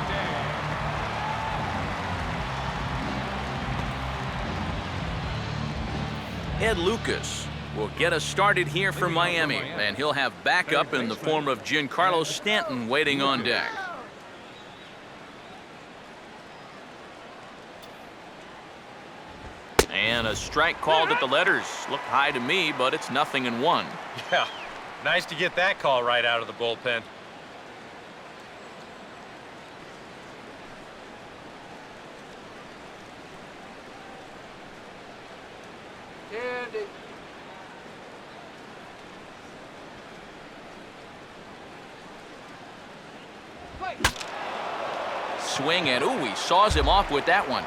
Ed Lucas will get us started here for Miami, and he'll have backup in the form of Giancarlo Stanton waiting on deck. And a strike called at the letters. Looked high to me, but it's 0-1. Yeah, nice to get that call right out of the bullpen. Swing, and ooh, he saws him off with that one.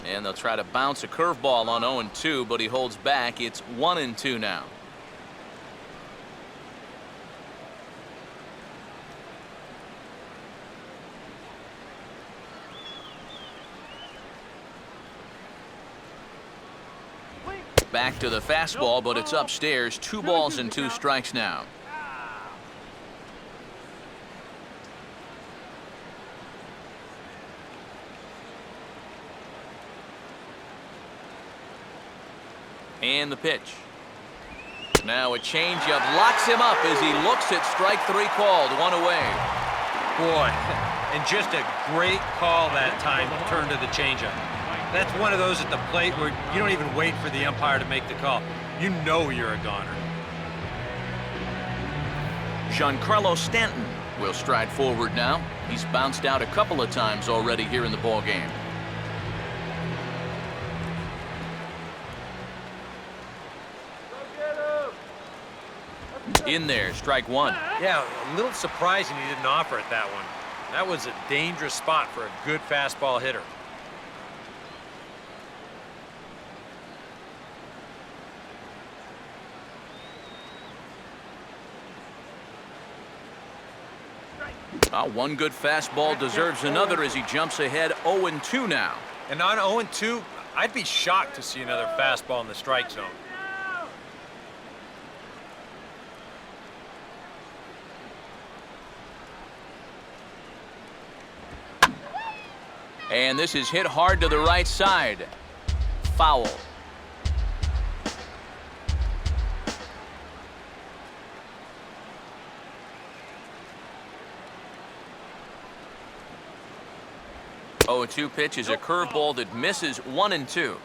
And they'll try to bounce a curveball on 0-2, but he holds back. It's 1-2 now. Back to the fastball, but it's upstairs. 2 balls and 2 strikes now. And the pitch. Now a changeup locks him up as he looks at strike 3 called. 1 away. Boy, And just a great call that time to turn to the changeup. That's one of those at the plate where you don't even wait for the umpire to make the call. You know you're a goner. Giancarlo Stanton will stride forward now. He's bounced out a couple of times already here in the ball game. In there, strike one. Yeah, a little surprising he didn't offer it that one. That was a dangerous spot for a good fastball hitter. One good fastball deserves another as he jumps ahead 0-2 now. And on 0-2, I'd be shocked to see another fastball in the strike zone. And this is hit hard to the right side. Foul. Oh, 2 pitch is a curveball that misses 1-2.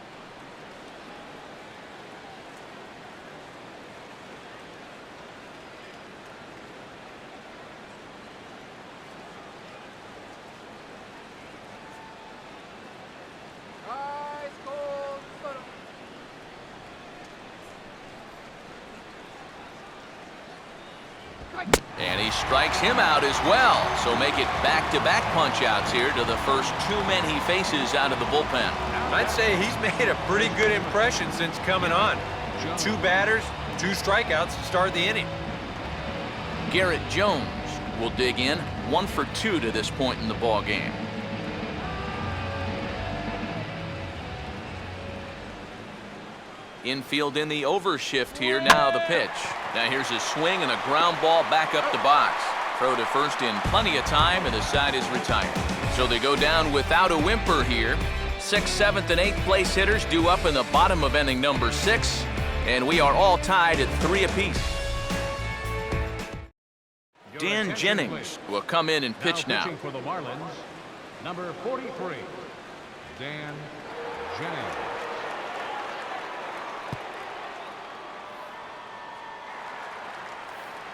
And he strikes him out as well. So make it back-to-back punch-outs here to the first 2 men he faces out of the bullpen. I'd say he's made a pretty good impression since coming on. 2 batters, 2 strikeouts to start the inning. Garrett Jones will dig in, 1 for 2 to this point in the ball game. Infield in the overshift here. Now the pitch. Now here's a swing and a ground ball back up the box. Throw to first in plenty of time, and the side is retired. So they go down without a whimper here. 6th, 7th, and 8th place hitters due up in the bottom of inning number 6. And we are all tied at 3 apiece. Dan Jennings will come in and pitch now. Pitching for the Marlins, number 43, Dan Jennings.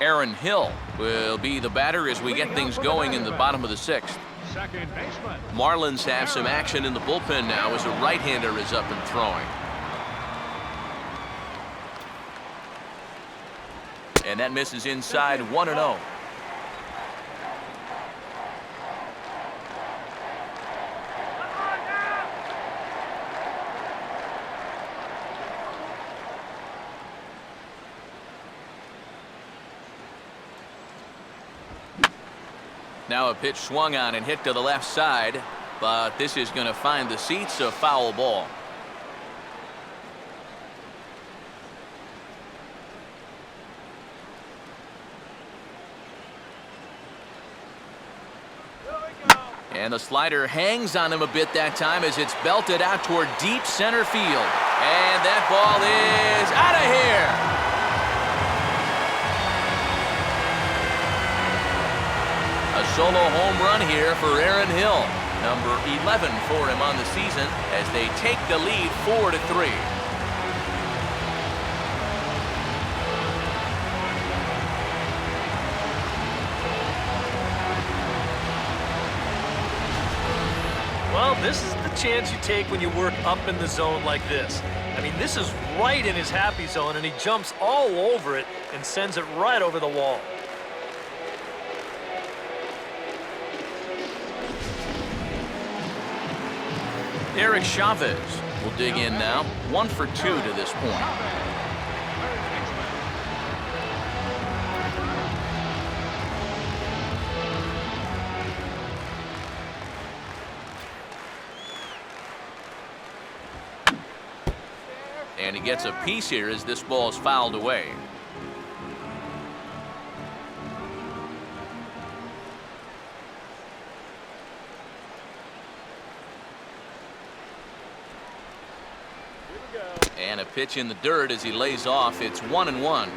Aaron Hill will be the batter as we get things going in the bottom of the 6th. Second baseman. Marlins have some action in the bullpen now as a right-hander is up and throwing. And that misses inside 1-0. Now a pitch swung on and hit to the left side, but this is going to find the seats, a foul ball. And the slider hangs on him a bit that time as it's belted out toward deep center field. And that ball is out of here. A solo home run here for Aaron Hill. Number 11 for him on the season as they take the lead 4-3. Well, this is the chance you take when you work up in the zone like this. I mean, this is right in his happy zone, and he jumps all over it and sends it right over the wall. Eric Chavez will dig in now. 1 for 2 to this point. And he gets a piece here as this ball is fouled away. And a pitch in the dirt as he lays off. It's 1-1.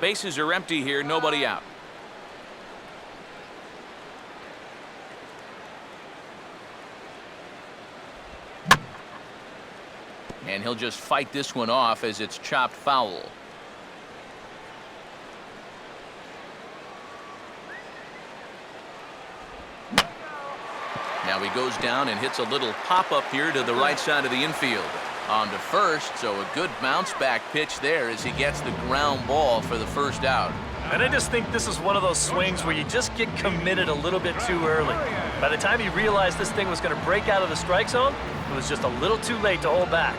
Bases are empty here, nobody out. And he'll just fight this one off as it's chopped foul. Now he goes down and hits a little pop-up here to the right side of the infield. On to first, so a good bounce-back pitch there as he gets the ground ball for the first out. And I just think this is one of those swings where you just get committed a little bit too early. By the time he realized this thing was going to break out of the strike zone, it was just a little too late to hold back.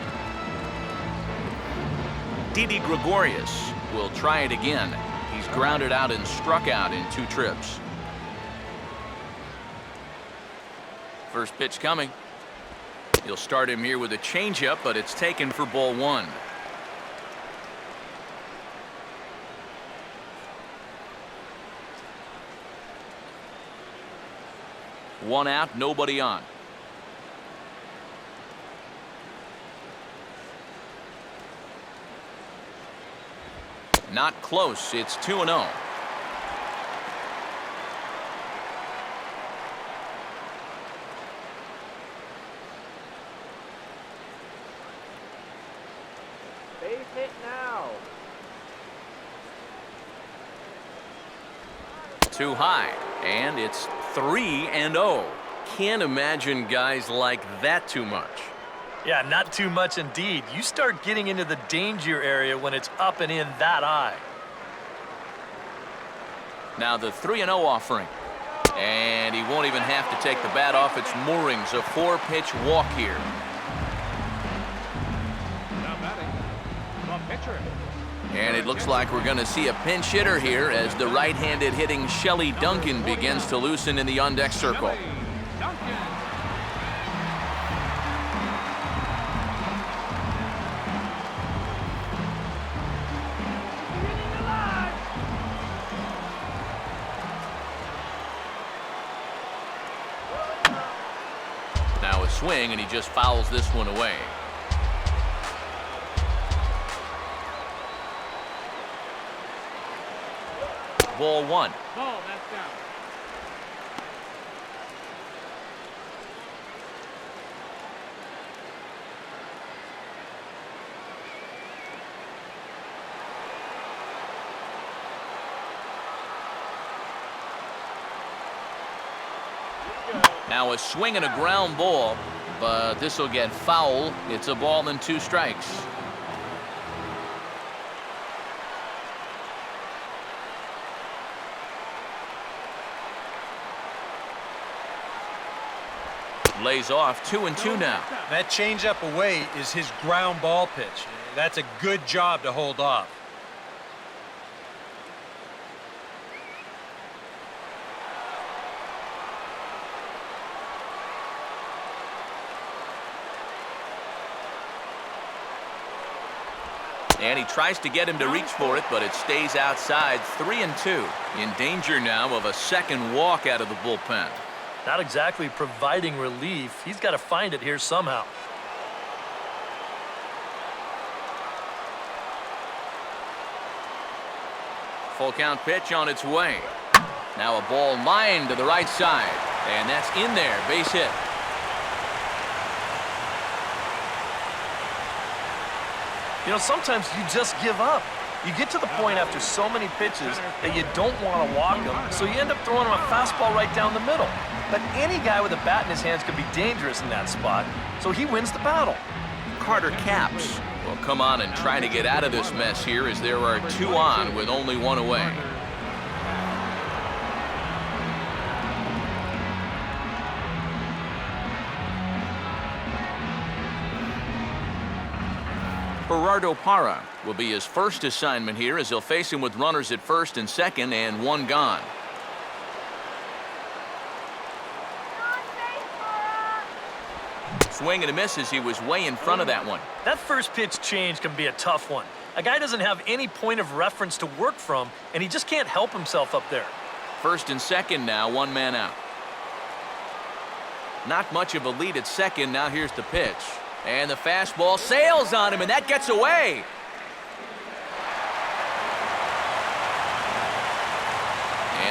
Didi Gregorius will try it again. He's grounded out and struck out in 2 trips. First pitch coming. He'll start him here with a changeup, but it's taken for ball 1. One out, nobody on. Not close. It's 2-0. Base hit now. Too high, and it's 3-0. Can't imagine guys like that too much. Yeah, not too much indeed. You start getting into the danger area when it's up and in that high. Now the 3-0 offering. And he won't even have to take the bat off its moorings. A 4-pitch walk here. Now batting, the pitcher. And it looks like we're going to see a pinch hitter here as the right-handed hitting Shelley Duncan begins to loosen in the on-deck circle. Shelley Duncan. Now a swing, and he just fouls this one away. Ball 1. Ball, that's down. Now a swing and a ground ball, but this will get foul. It's a ball and 2 strikes. Lays off 2-2 now. That changeup away is his ground ball pitch. That's a good job to hold off. And he tries to get him to reach for it, but it stays outside. 3-2. In danger now of a second walk out of the bullpen. Not exactly providing relief. He's got to find it here somehow. Full count pitch on its way. Now a ball lined to the right side. And that's in there. Base hit. You know, sometimes you just give up. You get to the point after so many pitches that you don't want to walk them, so you end up throwing him a fastball right down the middle. But any guy with a bat in his hands could be dangerous in that spot, so he wins the battle. Carter Capps will come on and try to get out of this mess here as there are 2 on with only 1 away. Gerardo Parra will be his first assignment here as he'll face him with runners at first and second and 1 gone. Swing and a miss as he was way in front of that one. That first pitch change can be a tough one. A guy doesn't have any point of reference to work from, and he just can't help himself up there. First and second now, 1 man out. Not much of a lead at second. Now here's the pitch. And the fastball sails on him, and that gets away.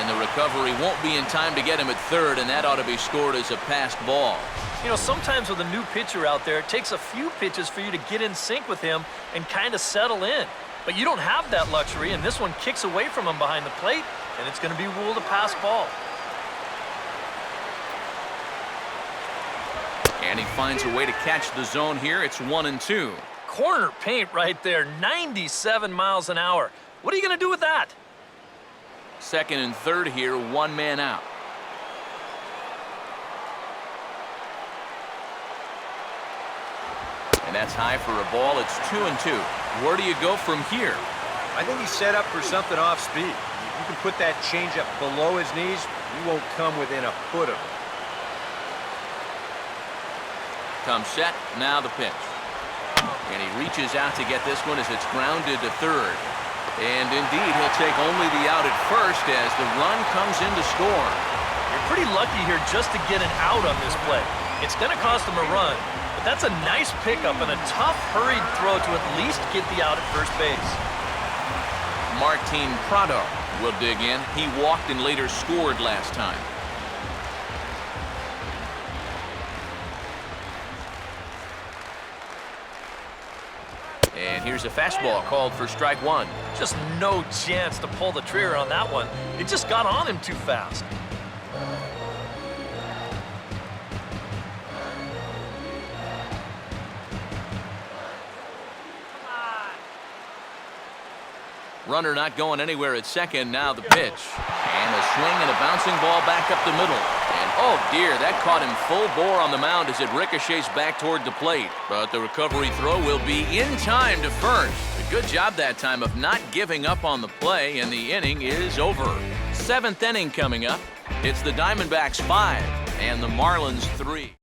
And the recovery won't be in time to get him at third, and that ought to be scored as a passed ball. You know, sometimes with a new pitcher out there, it takes a few pitches for you to get in sync with him and kind of settle in. But you don't have that luxury, and this one kicks away from him behind the plate, and it's going to be ruled a pass ball. And he finds a way to catch the zone here. It's 1-2. Corner paint right there, 97 miles an hour. What are you going to do with that? Second and third here, one man out. And that's high for a ball. It's 2-2. Where do you go from here? I think he's set up for something off speed. You can put that changeup below his knees, you won't come within a foot of him. Comes set, now the pitch. And he reaches out to get this one as it's grounded to third. And indeed, he'll take only the out at first as the run comes in to score. You're pretty lucky here just to get an out on this play. It's going to cost him a run, but that's a nice pickup and a tough, hurried throw to at least get the out at first base. Martin Prado will dig in. He walked and later scored last time. And here's a fastball called for strike one. Just no chance to pull the trigger on that one. It just got on him too fast. Runner not going anywhere at second. Now the pitch. And a swing and a bouncing ball back up the middle. And oh dear, that caught him full bore on the mound as it ricochets back toward the plate. But the recovery throw will be in time to first. A good job that time of not giving up on the play, and the inning is over. Seventh inning coming up. It's the Diamondbacks 5 and the Marlins 3.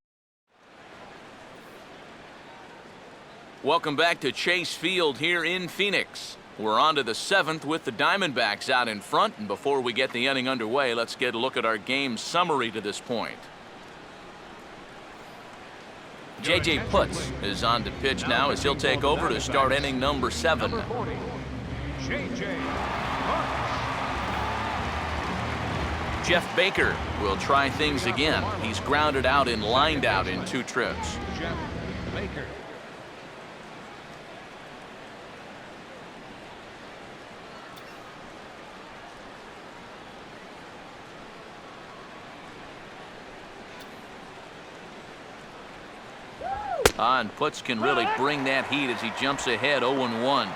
Welcome back to Chase Field here in Phoenix. We're on to the seventh with the Diamondbacks out in front, and before we get the inning underway, let's get a look at our game summary to this point. J.J. Putz is on to pitch now as he'll take over to start inning number 7. Number 40, J.J. Jeff Baker will try things again. He's grounded out and lined out in 2 trips. Jeff Baker. And Putz can really bring that heat as he jumps ahead 0-1.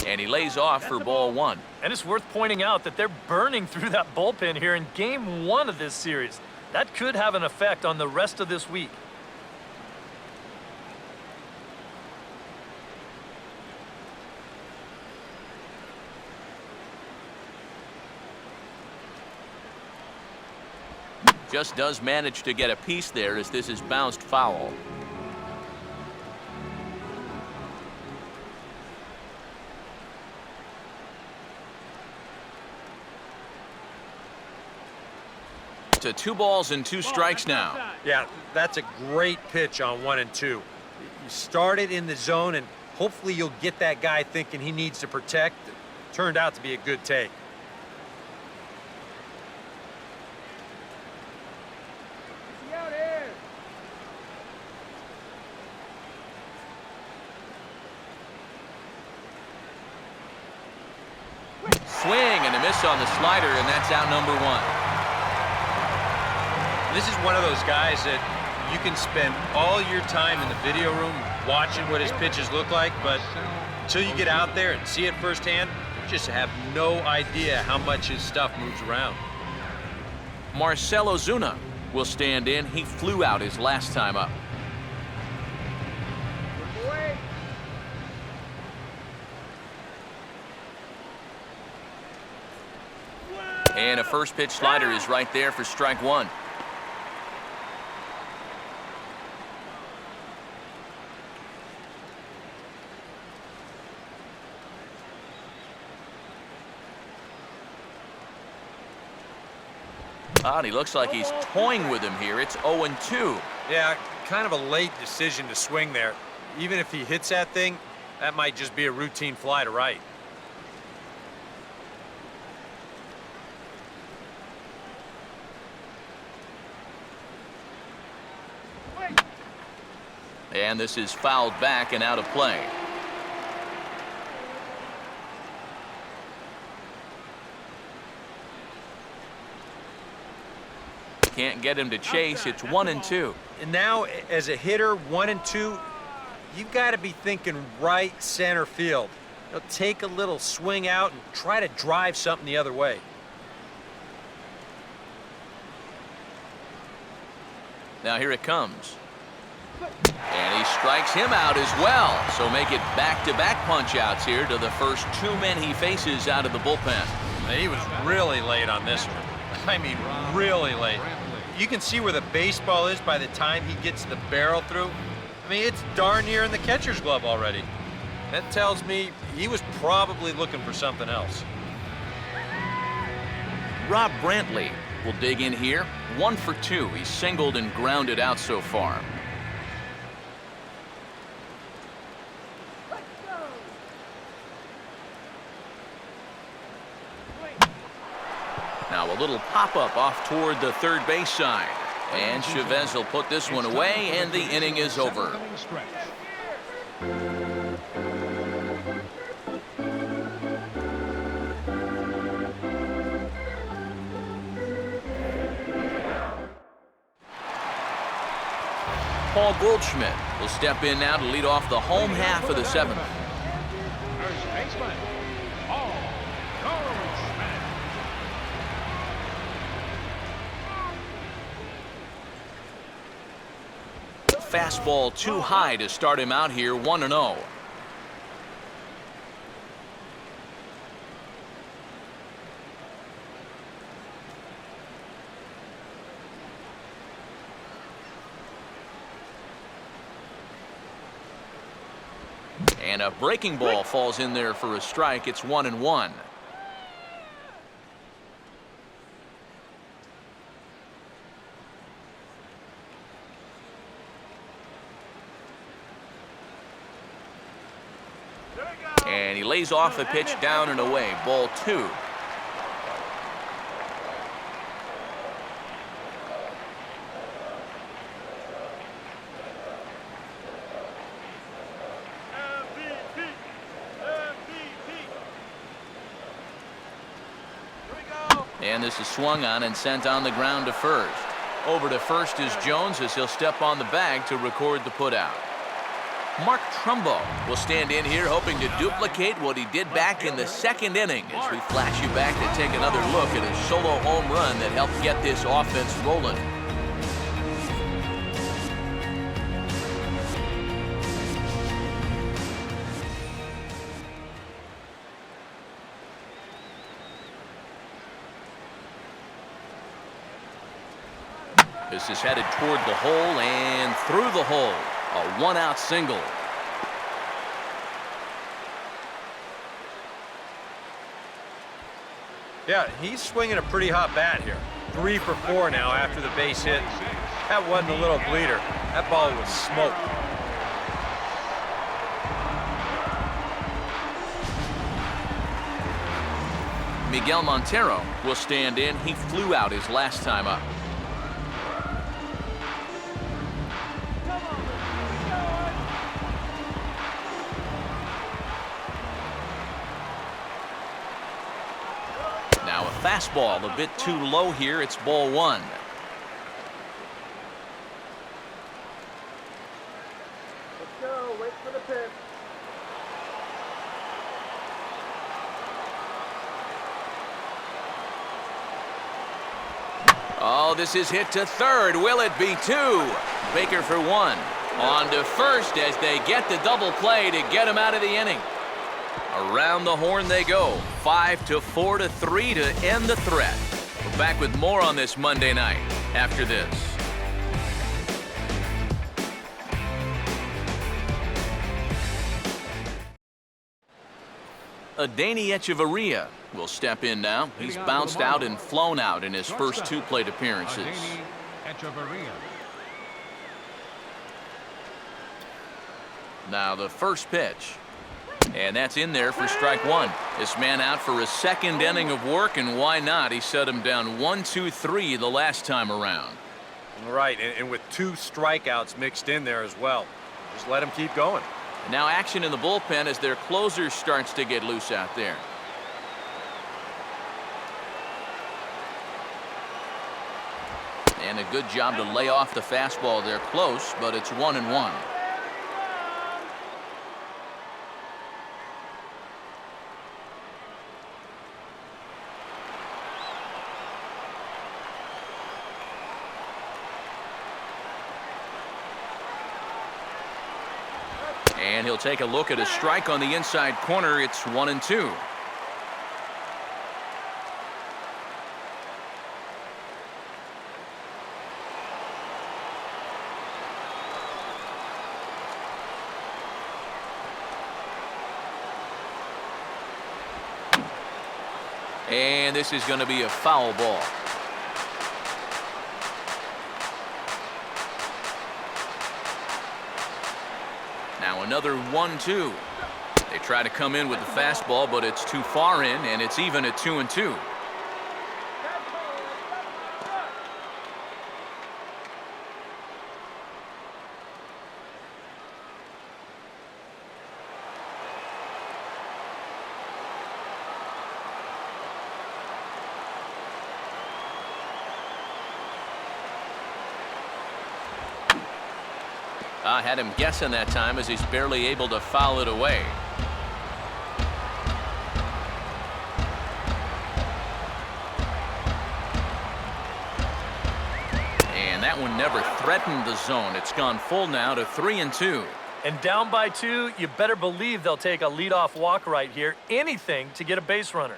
And he lays off for ball 1. And it's worth pointing out that they're burning through that bullpen here in game 1 of this series. That could have an effect on the rest of this week. Just does manage to get a piece there as this is bounced foul. To 2 balls and 2 strikes now. Yeah, that's a great pitch on 1 and 2. You start it in the zone, and hopefully you'll get that guy thinking he needs to protect. It turned out to be a good take. Swing and a miss on the slider, and that's out number 1. This is one of those guys that you can spend all your time in the video room watching what his pitches look like, but until you get out there and see it firsthand, you just have no idea how much his stuff moves around. Marcell Ozuna will stand in. He flew out his last time up. And a first pitch slider is right there for strike 1. Oh, and he looks like he's toying with him here. It's 0-2. Yeah, kind of a late decision to swing there. Even if he hits that thing, that might just be a routine fly to right. And this is fouled back and out of play. Can't get him to chase. It's 1-2. And now, as a hitter, 1-2, you've got to be thinking right center field. You know, take a little swing out and try to drive something the other way. Now here it comes. And he strikes him out as well. So make it back-to-back punch-outs here to the first 2 men he faces out of the bullpen. He was really late on this one. I mean, really late. You can see where the baseball is by the time he gets the barrel through. I mean, it's darn near in the catcher's glove already. That tells me he was probably looking for something else. Rob Brantley will dig in here. 1 for 2. He's singled and grounded out so far. Now a little pop-up off toward the third base side. And Chavez will put this one away, and the inning is over. Paul Goldschmidt will step in now to lead off the home half of the 7th. First baseman, Paul Goldschmidt. Fastball too high to start him out here, 1-0. And a breaking ball falls in there for a strike. It's 1-1. And he lays off the pitch down and away. Ball 2. And this is swung on and sent on the ground to first. Over to first is Jones as he'll step on the bag to record the putout. Mark Trumbo will stand in here hoping to duplicate what he did back in the 2nd inning as we flash you back to take another look at his solo home run that helped get this offense rolling. This is headed toward the hole and through the hole. A 1-out single. Yeah, he's swinging a pretty hot bat here. 3 for 4 now after the base hit. That wasn't a little bleeder. That ball was smoke. Miguel Montero will stand in. He flew out his last time up. Now a fastball a bit too low here. It's ball 1. Let's go. Wait for the pitch. Oh, this is hit to third. Will it be 2? Baker for 1. On to first as they get the double play to get him out of the inning. Around the horn they go. 5-4-3 to end the threat. We're back with more on this Monday night after this. Adani Echeverria will step in now. He's bounced out and flown out in his first 2 plate appearances. Now the first pitch. And that's in there for strike 1. This man out for a 2nd inning of work, and why not? He set him down 1-2-3 the last time around. Right, and with 2 strikeouts mixed in there as well. Just let him keep going. Now action in the bullpen as their closer starts to get loose out there. And a good job to lay off the fastball there close, but it's 1-1. And he'll take a look at a strike on the inside corner. It's 1-2. And this is going to be a foul ball. Now another 1-2. They try to come in with the fastball, but it's too far in, and it's even at 2-2. I had him guessing that time as he's barely able to foul it away. And that one never threatened the zone. It's gone full now to 3-2. And down by 2, you better believe they'll take a leadoff walk right here. Anything to get a base runner.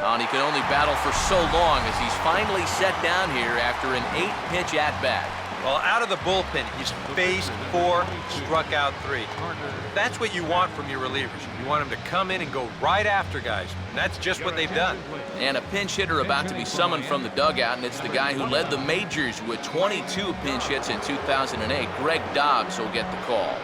And he could only battle for so long as he's finally set down here after an 8-pitch at-bat. Well, out of the bullpen, he's faced 4, struck out 3. That's what you want from your relievers. You want them to come in and go right after guys. And that's just what they've done. And a pinch hitter about to be summoned from the dugout, and it's the guy who led the majors with 22 pinch hits in 2008. Greg Dobbs will get the call.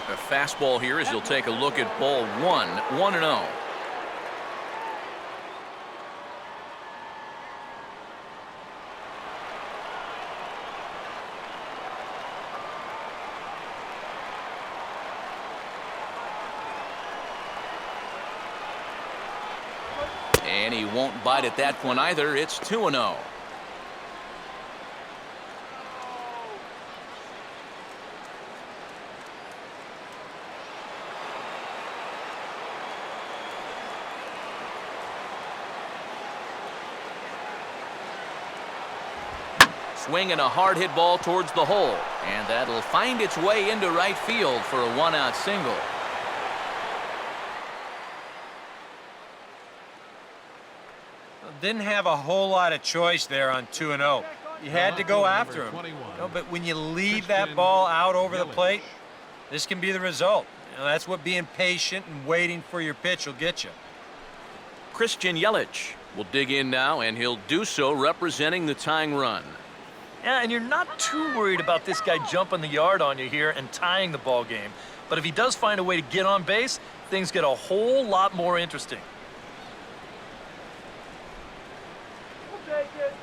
A fastball here as you'll take a look at ball 1, 1-0. And he won't bite at that one either. It's 2-0. Swinging a hard hit ball towards the hole, and that'll find its way into right field for a 1-out single. Didn't have a whole lot of choice there on 2-0. You had to go after him. But when you leave that ball out over the plate, this can be the result. That's what being patient and waiting for your pitch will get you. Christian Yelich will dig in now, and he'll do so representing the tying run. Yeah, and you're not too worried about this guy jumping the yard on you here and tying the ball game. But if he does find a way to get on base, things get a whole lot more interesting. We'll take it.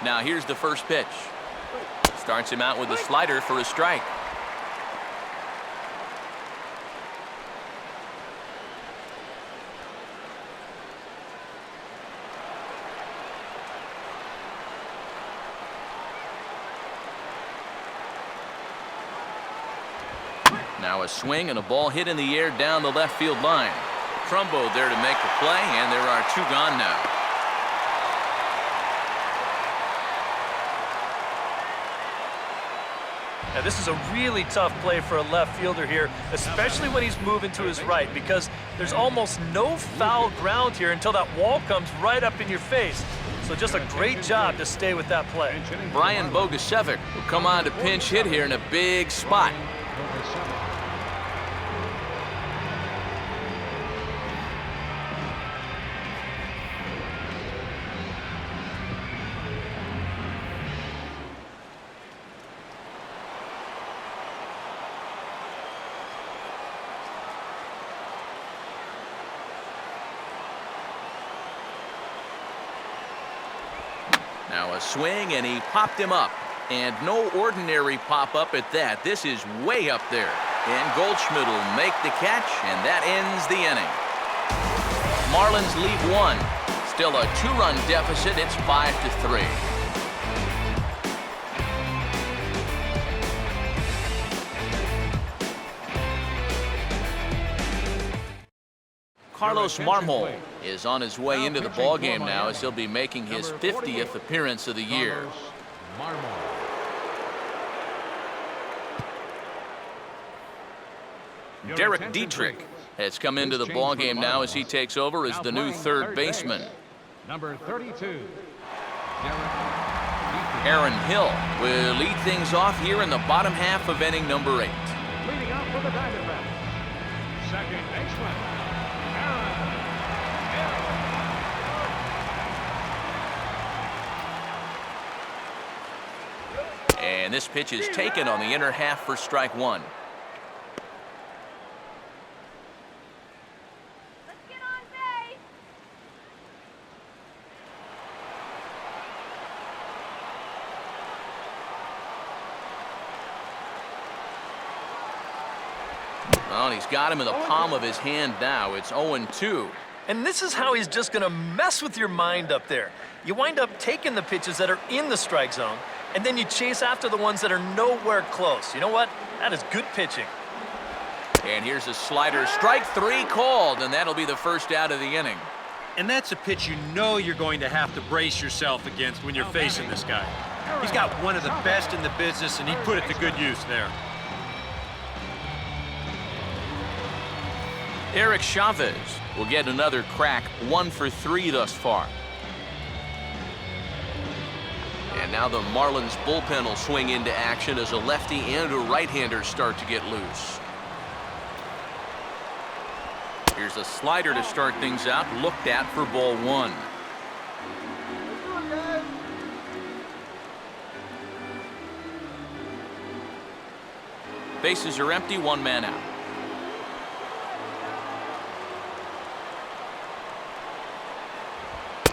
Now here's the first pitch. Starts him out with a slider for a strike. Now a swing and a ball hit in the air down the left field line. Trumbo there to make the play, and there are 2 gone now. Now, this is a really tough play for a left fielder here, especially when he's moving to his right, because there's almost no foul ground here until that wall comes right up in your face. So just a great job to stay with that play. Brian Bogusevic will come on to pinch hit here in a big spot. Now a swing, and he popped him up. And no ordinary pop-up at that. This is way up there. And Goldschmidt will make the catch, and that ends the inning. Marlins lead 1. Still a 2-run deficit. It's 5-3. Carlos Marmol is on his way into the ballgame now as he'll be making his 50th appearance of the year. Derek Dietrich has come into the ballgame now as he takes over as the new third baseman. Number 32. Aaron Hill will lead things off here in the bottom half of inning number 8. Leading off for the Diamondbacks, second baseman, Aaron Hill. And this pitch is taken on the inner half for strike 1. Well, he's got him in the palm of his hand now. It's 0-2. And this is how he's just going to mess with your mind up there. You wind up taking the pitches that are in the strike zone, and then you chase after the ones that are nowhere close. You know what? That is good pitching. And here's a slider. Strike 3 called, and that'll be the first out of the inning. And that's a pitch you know you're going to have to brace yourself against when you're facing this guy. He's got one of the best in the business, and he put it to good use there. Eric Chavez will get another crack, 1 for 3 thus far. And now the Marlins bullpen will swing into action as a lefty and a right-hander start to get loose. Here's a slider to start things out, looked at for ball 1. Bases are empty, 1 man out.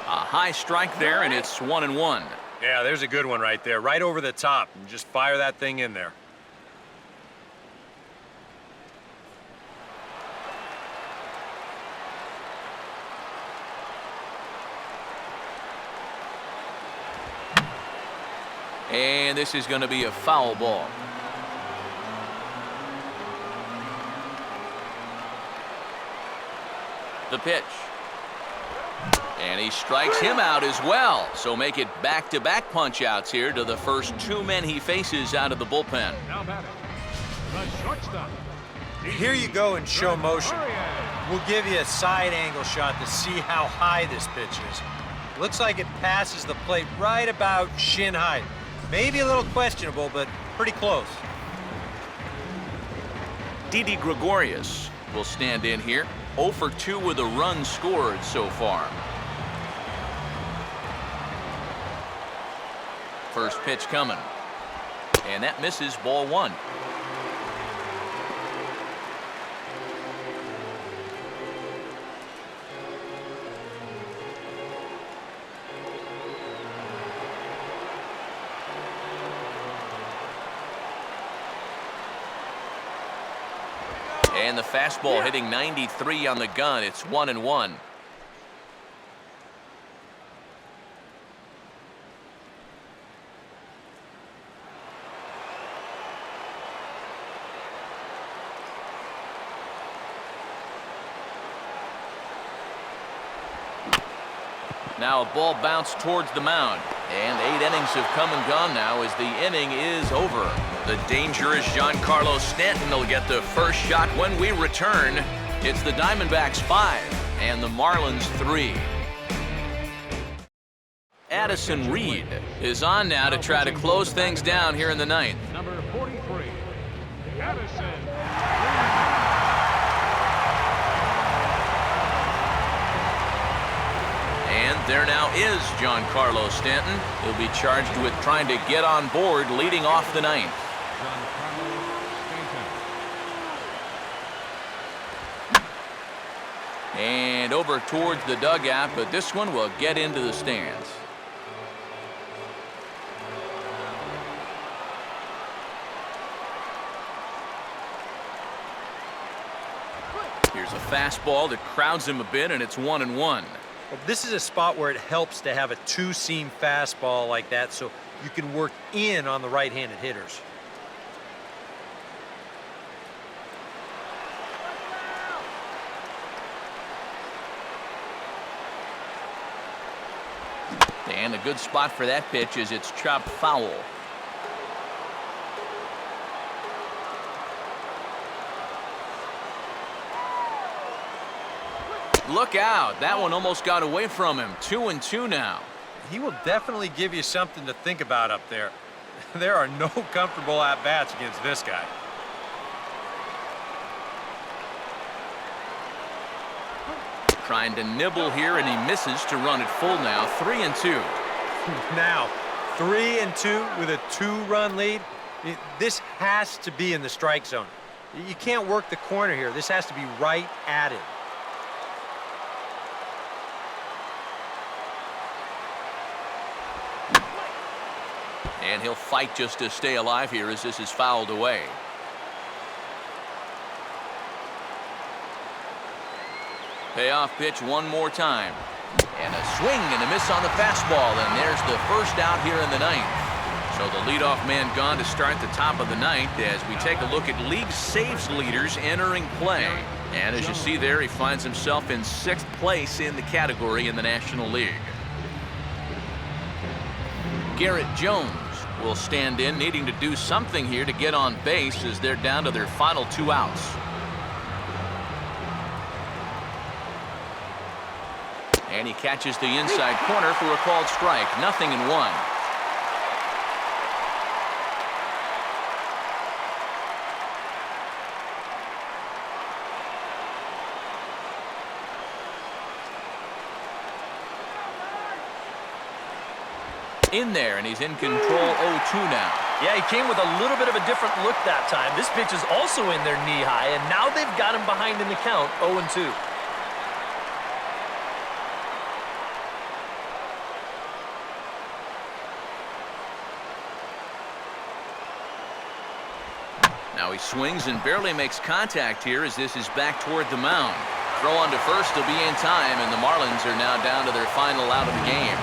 A high strike there, and it's 1-1. Yeah, there's a good one right there, right over the top. And just fire that thing in there. And this is going to be a foul ball. The pitch. And he strikes him out as well. So make it back-to-back punch-outs here to the first 2 men he faces out of the bullpen. Now batting, the shortstop. Here you go in show motion. We'll give you a side angle shot to see how high this pitch is. Looks like it passes the plate right about shin height. Maybe a little questionable, but pretty close. Didi Gregorius will stand in here. 0 for 2 with a run scored so far. First pitch coming. And that misses, ball 1. And the fastball hitting 93 on the gun. It's 1-1. Now a ball bounced towards the mound. And 8 innings have come and gone now as the inning is over. The dangerous Giancarlo Stanton will get the first shot when we return. It's the Diamondbacks 5 and the Marlins 3. Addison Reed is on now to try to close things down here in the ninth. Number 43, Addison. And there now is Giancarlo Stanton. He'll be charged with trying to get on board leading off the ninth. Giancarlo Stanton. And over towards the dugout, but this one will get into the stands. Here's a fastball that crowds him a bit, and it's 1-1. Well, this is a spot where it helps to have a two-seam fastball like that so you can work in on the right-handed hitters. And a good spot for that pitch is it's chopped foul. Look out. That one almost got away from him. 2-2 now. He will definitely give you something to think about up there. There are no comfortable at-bats against this guy. Trying to nibble here, and he misses to run it full now. 3-2. Now, 3-2 with a 2-run lead. This has to be in the strike zone. You can't work the corner here. This has to be right at it. And he'll fight just to stay alive here as this is fouled away. Payoff pitch one more time. And a swing and a miss on the fastball. And there's the first out here in the ninth. So the leadoff man gone to start the top of the ninth as we take a look at league saves leaders entering play. And as you see there, he finds himself in 6th place in the category in the National League. Garrett Jones will stand in, needing to do something here to get on base as they're down to their final 2 outs. And he catches the inside corner for a called strike. 0-1. In there, and he's in control. 0-2 now. Yeah, he came with a little bit of a different look that time. This pitch is also in there knee-high, and now they've got him behind in the count. 0-2. Now he swings and barely makes contact here as this is back toward the mound. Throw on to first will be in time, and the Marlins are now down to their final out of the game.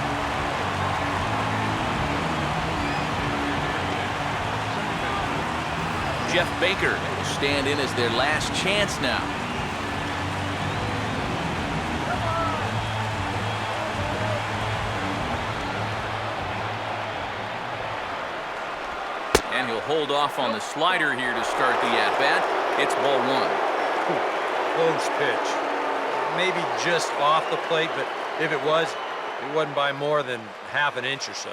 Jeff Baker will stand in as their last chance now. And he'll hold off on the slider here to start the at-bat. It's ball 1. Close pitch. Maybe just off the plate, but if it wasn't by more than half an inch or so.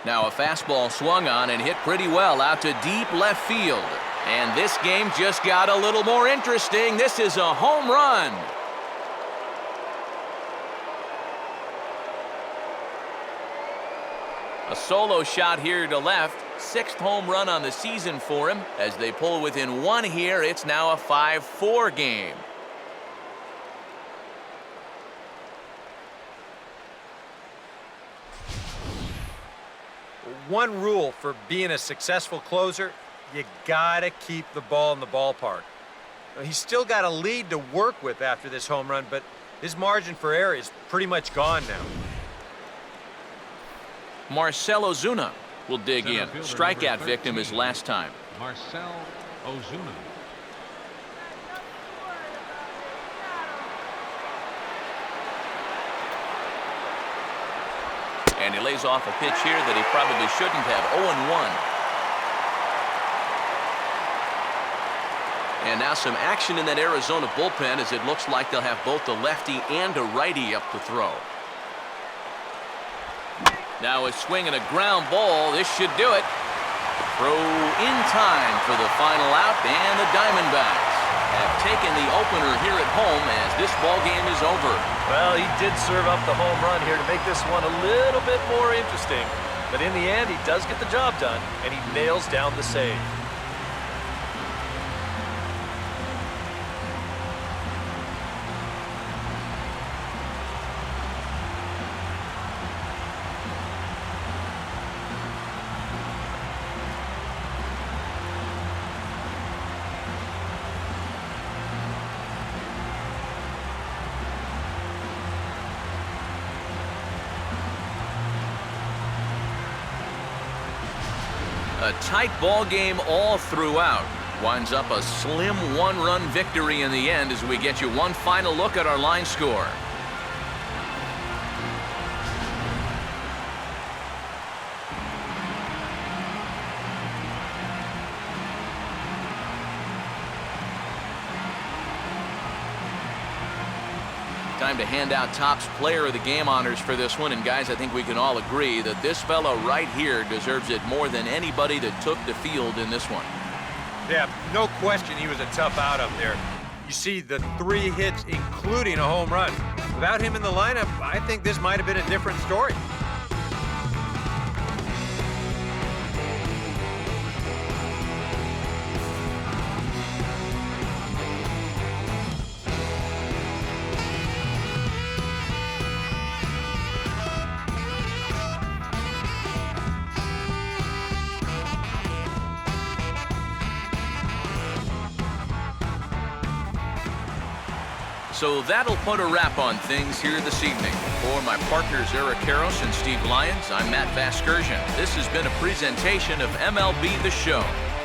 Now a fastball swung on and hit pretty well out to deep left field. And this game just got a little more interesting. This is a home run. A solo shot here to left. 6th home run on the season for him. As they pull within 1 here, it's now a 5-4 game. One rule for being a successful closer, you gotta keep the ball in the ballpark. He's still got a lead to work with after this home run, but his margin for error is pretty much gone now. Marcell Ozuna will dig in. Strikeout victim his last time. Marcell Ozuna. And he lays off a pitch here that he probably shouldn't have. 0-1. And now some action in that Arizona bullpen as it looks like they'll have both a lefty and a righty up to throw. Now a swing and a ground ball. This should do it. Throw in time for the final out, and the Diamondbacks have taken the opener here at home as this ball game is over. Well, he did serve up the home run here to make this one a little bit more interesting. But in the end, he does get the job done, and he nails down the save. A tight ball game all throughout. Winds up a slim one-run victory in the end as we get you one final look at our line score. Time to hand out Topps Player of the Game honors for this one. And guys, I think we can all agree that this fellow right here deserves it more than anybody that took the field in this one. Yeah, no question he was a tough out up there. You see the 3 hits, including a home run. Without him in the lineup, I think this might have been a different story. So that'll put a wrap on things here this evening. For my partners Eric Karros and Steve Lyons, I'm Matt Vasgersian. This has been a presentation of MLB The Show.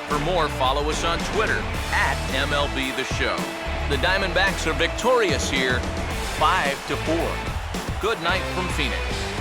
For more, follow us on Twitter at MLB The Show. The Diamondbacks are victorious here, 5-4. Good night from Phoenix.